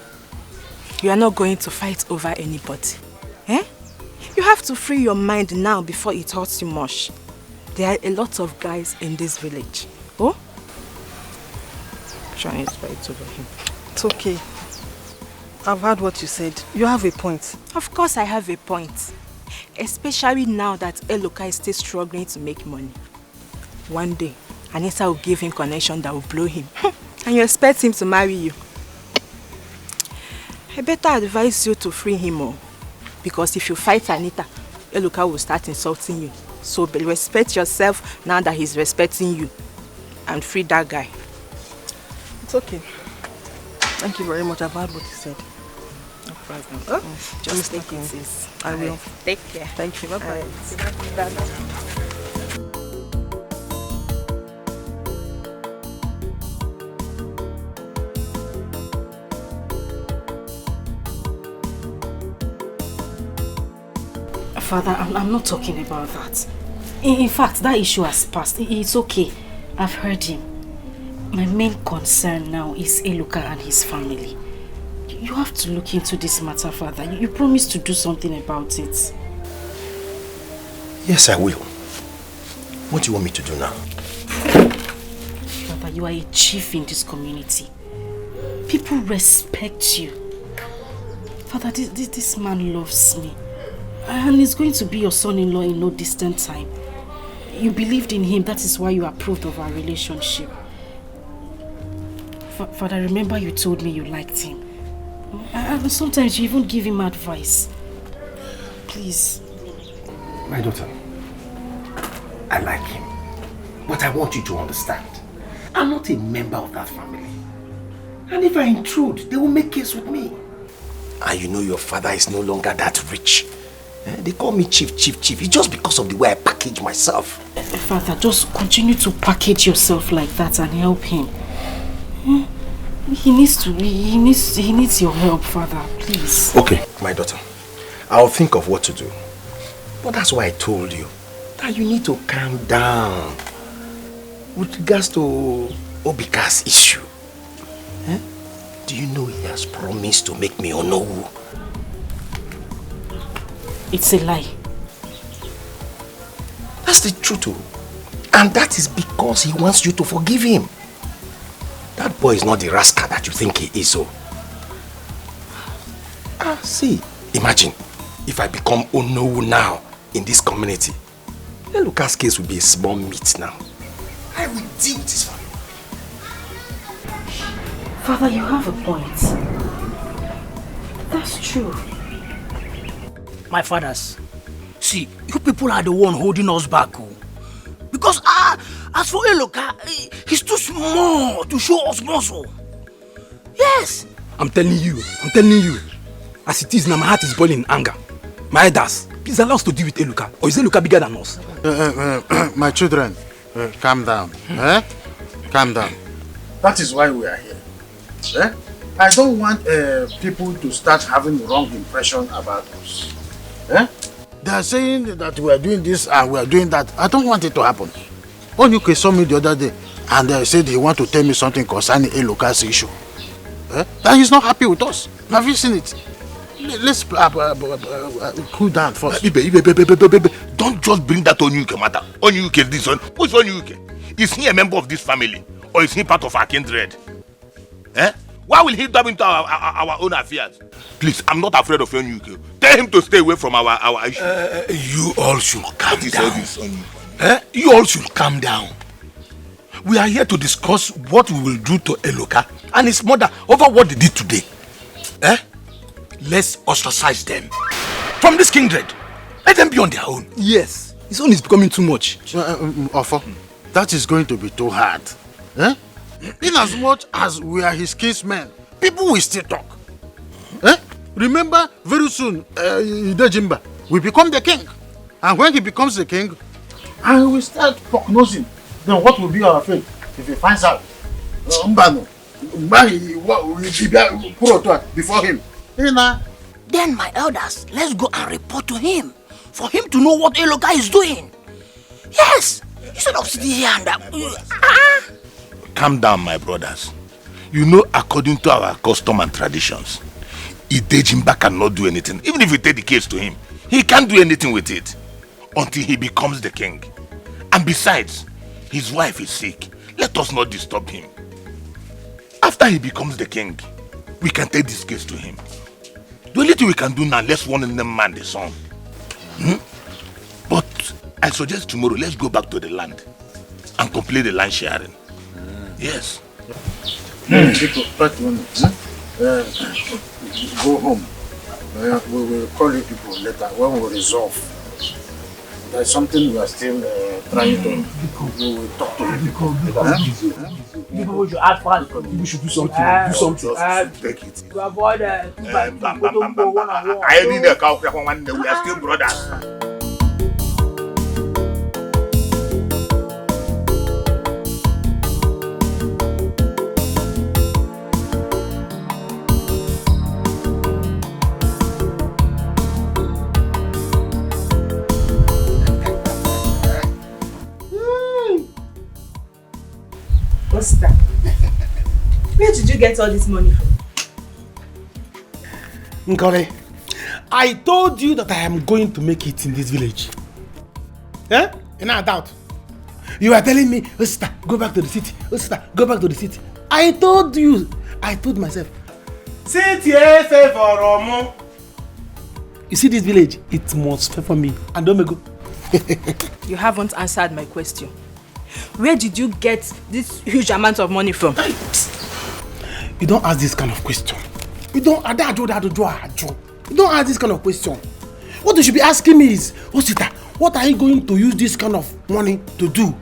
You are not going to fight over anybody. You have to free your mind now before it hurts you much. There are a lot of guys in this village. Oh? Trying to fight over him. It's okay. I've heard what you said. You have a point. Of course I have a point. Especially now that Eloka is still struggling to make money. One day, Anita will give him connection that will blow him. And you expect him to marry you. I better advise you to free him more. Because if you fight Anita, Eloka will start insulting you. So respect yourself now that he's respecting you. And free that guy. It's okay. Thank you very much. I've heard what you said. No problem. Oh, just take it easy. I will. Take care. Thank you. Bye-bye. Father, I'm not talking about that. In fact, that issue has passed. It's okay. I've heard him. My main concern now is Eloka and his family. You have to look into this matter, Father. You promised to do something about it. Yes, I will. What do you want me to do now? Father, you are a chief in this community. People respect you. Father, this man loves me. And he's going to be your son-in-law in no distant time. You believed in him, that is why you approved of our relationship. Father, remember you told me you liked him. And sometimes you even give him advice. Please. My daughter, I like him. But I want you to understand, I'm not a member of that family. And if I intrude, they will make case with me. And you know your father is no longer that rich. They call me chief. It's just because of the way I package myself. Father, just continue to package yourself like that and help him. He needs your help, Father, please. Okay, my daughter. I'll think of what to do. But that's why I told you that you need to calm down. With regards to Obika's issue. Do you know he has promised to make me Onowu? It's a lie. That's the truth. And that is because he wants you to forgive him. That boy is not the rascal that you think he is. See, imagine if I become Onowu now in this community. Eloka's case will be a small meat now. I will deal with this family. Father, you have a point. That's true. My fathers, see, you people are the one holding us back. Because as for Eloka, he's too small to show us muscle. Yes. I'm telling you. As it is now, my heart is boiling in anger. My elders, please allow us to deal with Eloka. Or is Eloka bigger than us? My children, calm down. Calm down. That is why we are here. I don't want people to start having wrong impression about us. They are saying that we are doing this and we are doing that. I don't want it to happen. Onyuke saw me the other day and they said he want to tell me something concerning Eloka's issue. That he's not happy with us. Have you seen it? Let's cool down first. Don't just bring that Onyuke matter. Onyuke this one. Who's Onyuke? Is he a member of this family or is he part of our kindred? Why will he dive into our own affairs? Please, I'm not afraid of Onyuke. Tell him to stay away from our issue. You all should calm down. You all should calm down. We are here to discuss what we will do to Eloka and his mother over what they did today. Let's ostracize them from this kindred. Let them be on their own. Yes, his own is becoming too much. Ofo, that is going to be too hard. In as much as we are his kinsmen, people will still talk. Remember, very soon, Idejimba will become the king. And when he becomes the king, and we will start prognosing, then what will be our fate if he finds out? Mbano, before him. Then, my elders, let's go and report to him for him to know what Eloka is doing. Yes, instead of sitting here and Calm down, my brothers. You know, according to our custom and traditions, Idejimba cannot do anything. Even if we take the case to him, he can't do anything with it until he becomes the king. And besides, his wife is sick. Let us not disturb him. After he becomes the king, we can take this case to him. The only thing we can do now, let's warn them man the son. But I suggest tomorrow, let's go back to the land and complete the land sharing. Yes. Go home. We will call you people later when we resolve. There's something we are still trying to. We will talk to you. People should act fast. We should do something. Do something. Take it. To avoid one-on-one. I need a cow. We are still brothers. What's that? Where did you get all this money from? Nkole, I told you that I am going to make it in this village. Eh? And I doubt. You are telling me, oh sister, go back to the city. Oh sister, go back to the city. I told you. I told myself. Sit here, say for Romo. You see this village? It must favor me. And don't go. You haven't answered my question. Where did you get this huge amount of money from? You don't ask this kind of question. You don't ask this kind of question. What you should be asking me is, Osita, what are you going to use this kind of money to do?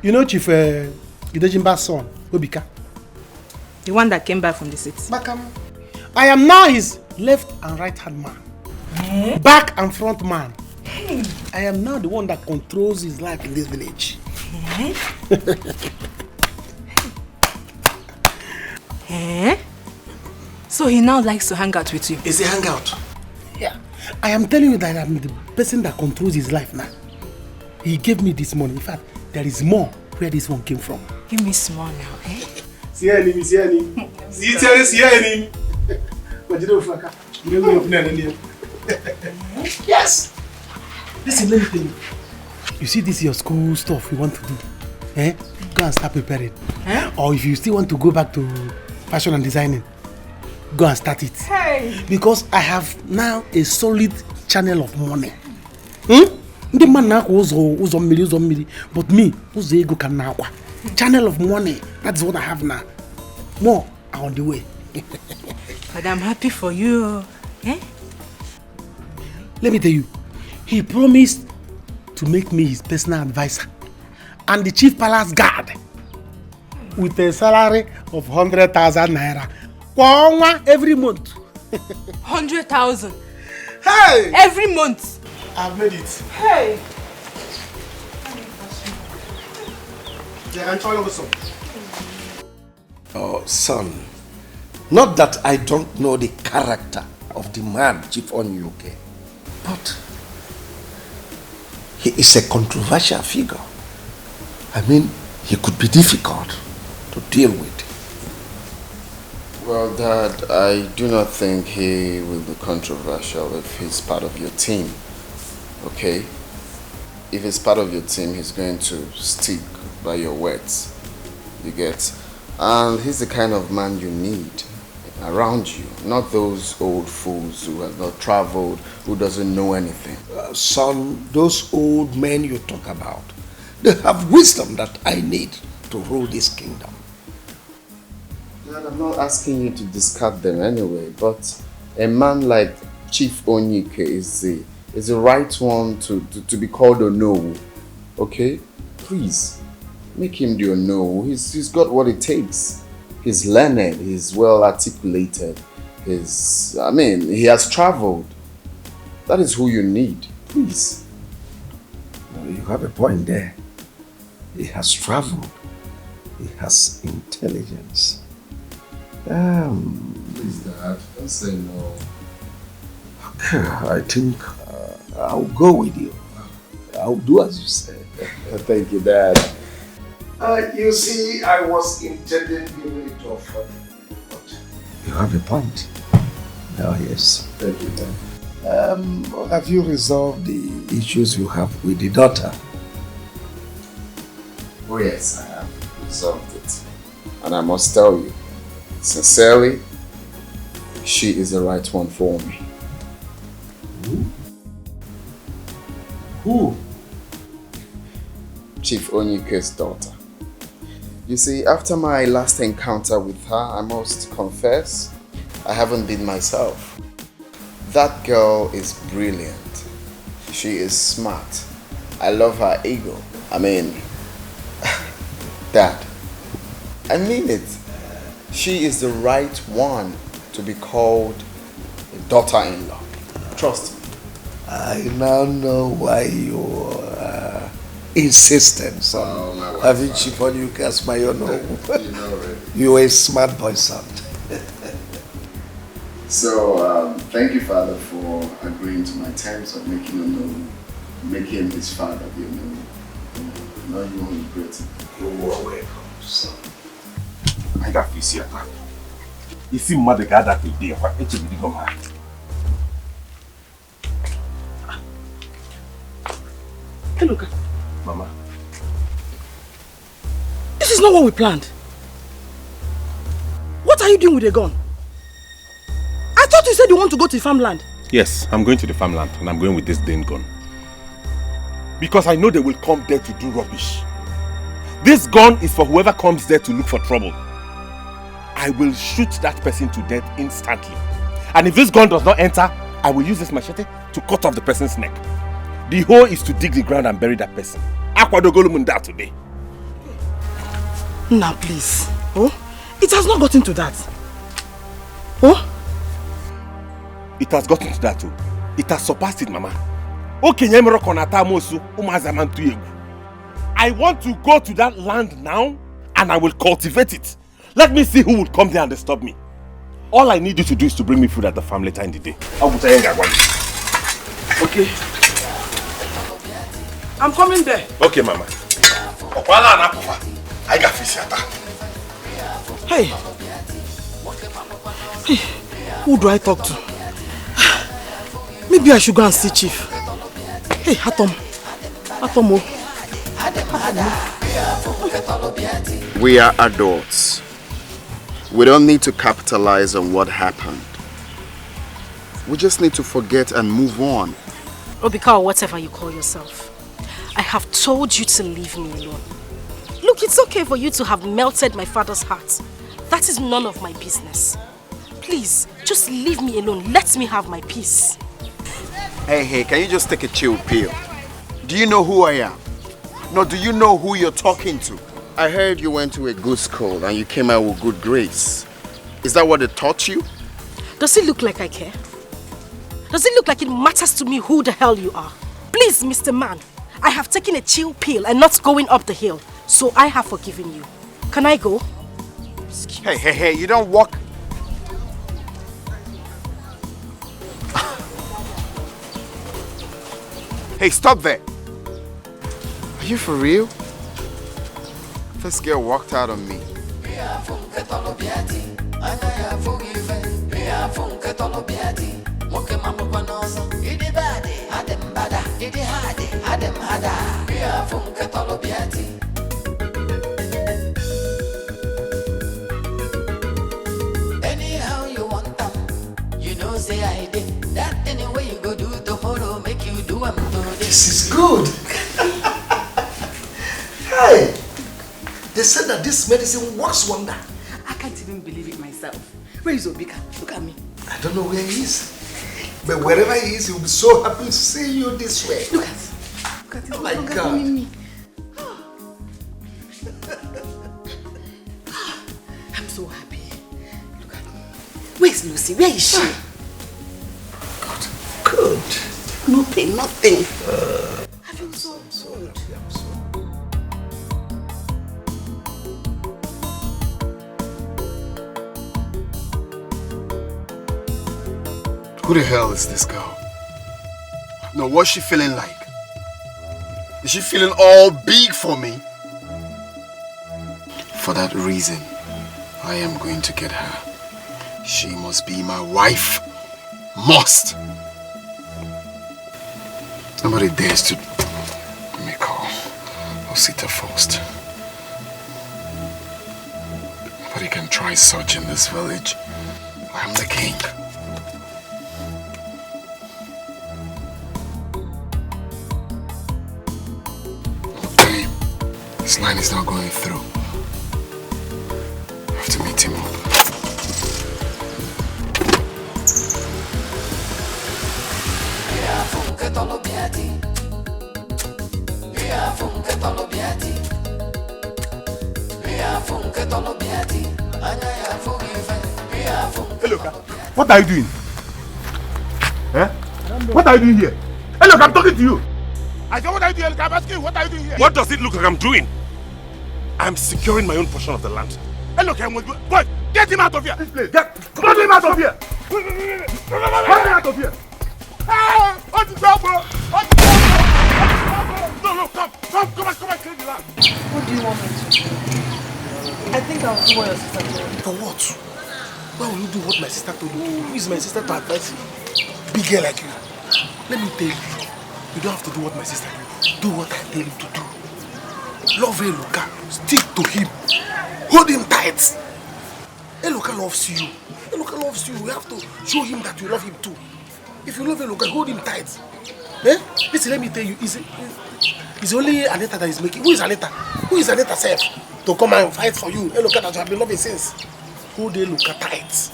You know Chief Idejimba's son, Obika? The one that came back from the city. I am now his left and right hand man. Back and front man. I am now the one that controls his life in this village. So he now likes to hang out with you? Is he hang out? Yeah. I am telling you that I am the person that controls his life now. He gave me this money. In fact, there is more where this one came from. Give me small now, eh? See him. Yes. Listen, let me tell you. You see this your school stuff you want to do? Eh? Go and start preparing. Or if you still want to go back to fashion and designing, go and start it. Hey. Because I have now a solid channel of money. The man now who's on million, but me, who's the ego can now? Channel of money. That's what I have now. More are on the way. But I'm happy for you. Eh? Let me tell you, he promised to make me his personal advisor and the chief palace guard with a salary of 100,000 naira every month. 100,000? Hey! Every month? I've made it. Hey! Oh, son, not that I don't know the character of the man, Chief Onyuke, but he is a controversial figure. I mean, he could be difficult to deal with. Well, Dad, I do not think he will be controversial if he's part of your team. Okay? If he's part of your team, he's going to stick by your words. You get? And he's the kind of man you need around you, not those old fools who have not traveled, who doesn't know anything. Son, those old men you talk about, they have wisdom that I need to rule this kingdom. Dad, I'm not asking you to discard them anyway, but a man like Chief Onyike is the right one to be called Onowu. Okay? Please, make him the Onowu. He's got what it takes. He's learned, he's well articulated, he has traveled. That is who you need. Please. You have a point there. He has traveled. He has intelligence. Please, Dad, don't say no. Okay, I think I'll go with you. I'll do as you say. Thank you, Dad. You see, I was intending giving it to offer, but you have a point. Oh, yes. Thank you, Dad. Have you resolved the issues you have with the daughter? Oh, yes, I have resolved it. And I must tell you, sincerely, she is the right one for me. Who? Chief Onyike's daughter. You see, after my last encounter with her, I must confess, I haven't been myself. That girl is brilliant. She is smart. I love her ego. I mean, Dad, I mean it. She is the right one to be called a daughter-in-law. Trust me. I now know why you insisted on having Chief Onyike as my own home. You are a smart boy, son. So, thank you, Father, for agreeing to my terms of making his father be a known. Now you won't regret it. You are welcome, son. I got this here. You see, mother got that today. It's a big man. Hey, look. Mama. This is not what we planned. What are you doing with a gun? I thought you said you want to go to the farmland. Yes, I'm going to the farmland and I'm going with this Dane gun. Because I know they will come there to do rubbish. This gun is for whoever comes there to look for trouble. I will shoot that person to death instantly. And if this gun does not enter, I will use this machete to cut off the person's neck. The whole is to dig the ground and bury that person. Akwadogolumunda today. Now please. Oh? It has not gotten to that. Oh? It has gotten to that too. It has surpassed it, Mama. I want to go to that land now and I will cultivate it. Let me see who will come there and disturb me. All I need you to do is to bring me food at the farm later in the day. Okay. I'm coming there. Okay, Mama. I got fish. Hey. Hey. Who do I talk to? Maybe I should go and see Chief. Hey, Atom. Atomo. We are adults. We don't need to capitalize on what happened. We just need to forget and move on. Obika, or whatever you call yourself. I have told you to leave me alone. Look, it's okay for you to have melted my father's heart. That is none of my business. Please, just leave me alone. Let me have my peace. Hey, can you just take a chill pill? Do you know who I am? No, do you know who you're talking to? I heard you went to a good school and you came out with good grades. Is that what they taught you? Does it look like I care? Does it look like it matters to me who the hell you are? Please, Mr. Man, I have taken a chill pill and not going up the hill. So I have forgiven you. Can I go? Hey, you don't walk. Hey, stop there. Are you for real? This girl walked out on me. Anyhow you want them, you know say I did. That anyway you go do tomorrow, make you do them today. This is good. Hey, they said that this medicine works wonder. I can't even believe it myself. Where is Obika? Look at me. I don't know where he is. But wherever he is, he'll be so happy to see you this way. Look at it. Oh my God. Me. I'm so happy. Look at me. Where's Lucy? Where is she? Good. No pain, nothing. I feel so good. Who the hell is this girl? No, what's she feeling like? Is she feeling all big for me? For that reason, I am going to get her. She must be my wife. Must. Nobody dares to give me a call. I'll sit there first. Nobody can try such in this village. I am the king. This line is not going through. I have to meet him up. Hey, look, what are you doing? Eh? What are you doing here? Hey, look, I'm talking to you. I said, what are you doing? I'm asking you, what are you doing here? What does it look like I'm doing? I'm securing my own portion of the land. Hey, look, boy, get him out of here. Get him out of here. Get him out of here. Hey, what is that, bro? No, come and clean the land. What do you want me to do? I think I'll do what your sister told me. For what? Why will you do what my sister told you? Who is my sister to advise you? Big girl like you. Let me tell you. You don't have to do what my sister did. Do what I tell you to do. Love Eloka. Stick to him. Hold him tight. Eloka loves you. Eloka loves you. You have to show him that you love him too. If you love Eloka, hold him tight. Eh? Listen, let me tell you. It's only Anita that is making. Who is Anita? Who is Anita self? To come and fight for you. Eloka that you have been loving since. Hold Eloka tight.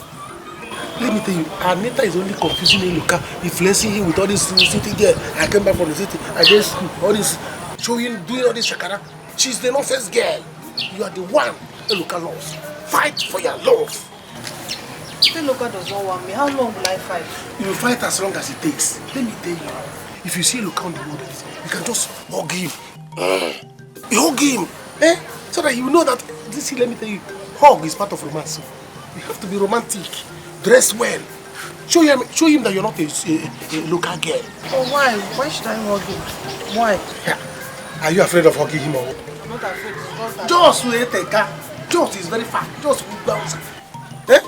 Let me tell you, Anita is only confusing Eloka, influencing him with all this city girl. I came back from the city, I just all this, showing, doing all this shakara. She's the nonsense girl. You are the one Eloka loves. Fight for your love. Eloka does not want me. How long will I fight? You will fight as long as it takes. Let me tell you, if you see Eloka on the road, you can just hug him. You hug him, eh? So that you know that, this, let me tell you, hug is part of romance. So you have to be romantic. Dress well. Show him that you're not a local girl. Oh, why? Why should I hug him? Why? Yeah. Are you afraid of hugging him or what? Not afraid. Just wait a car. Just is very far. Just bounce. Eh?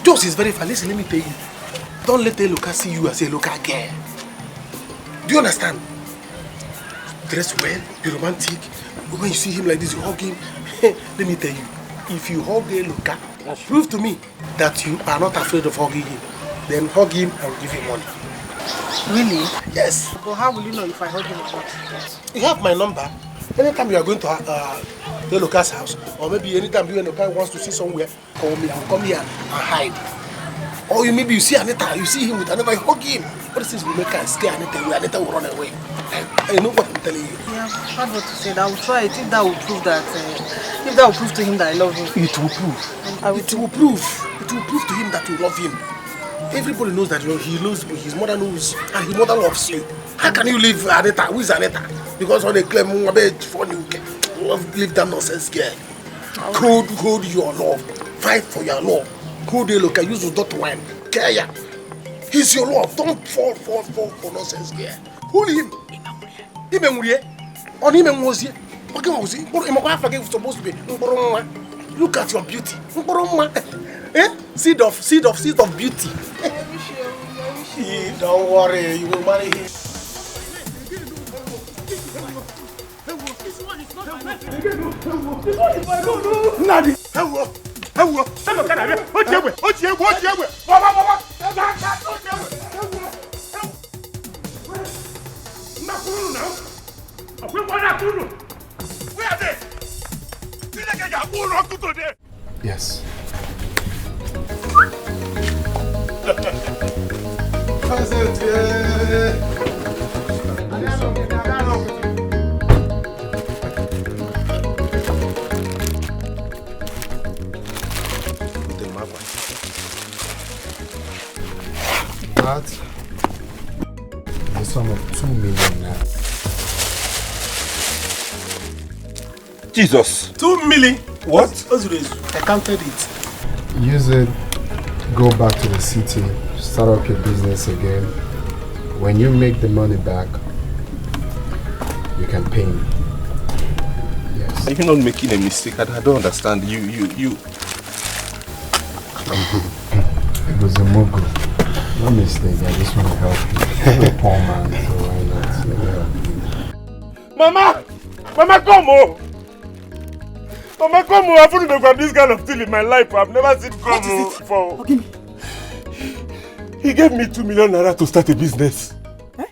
Just is very far. Listen, let me tell you. Don't let Eloka see you as a local girl. Do you understand? Dress well, be romantic. When you see him like this, you hug him. Let me tell you, if you hug Eloka, prove to me that you are not afraid of hugging him. Then hug him and give him money. Really? Yes. But how will you know if I hug him or not? You have my number. Anytime you are going to Eloka's house, or maybe anytime you and Eloka wants to see somewhere, call me. I'll come here and hide. Or maybe you see Anita, you see him with Anita, you hug him. All these things will make her scare Anita. Anita will run away. I know what I'm telling you. Yeah, hard what to say. I will try it. If that will prove that, if that will prove to him that I love him. It will prove. It will prove to him that you love him. Everybody knows that he knows, his mother knows, and his mother loves you. How can you leave Anita? Who is Anita? Because when they claim funny, leave that nonsense girl. Hold your love. Fight for your love. Hold the look. Use the wine. Care. He's your love. Don't fall for nonsense girl. Hold him. On him was here. What was he? Supposed to be. Look at your beauty. Eh? Seed of beauty. Don't worry, you will marry him. Nadi. Hello. Where are they? Yes. That the sum of 2 million now. Jesus. 2 million? What? I counted it. Use it, go back to the city, start up your business again. When you make the money back, you can pay me. Yes. Are you not making a mistake? I don't understand. You. It was a mogul. No mistake, I just want to help you. I'm a poor man, so why not? Let me help you. Mama, come on! Mama, come on! I've never got this kind of thing in my life. I've never seen come before. Okay. He gave me 2 million naira to start a business.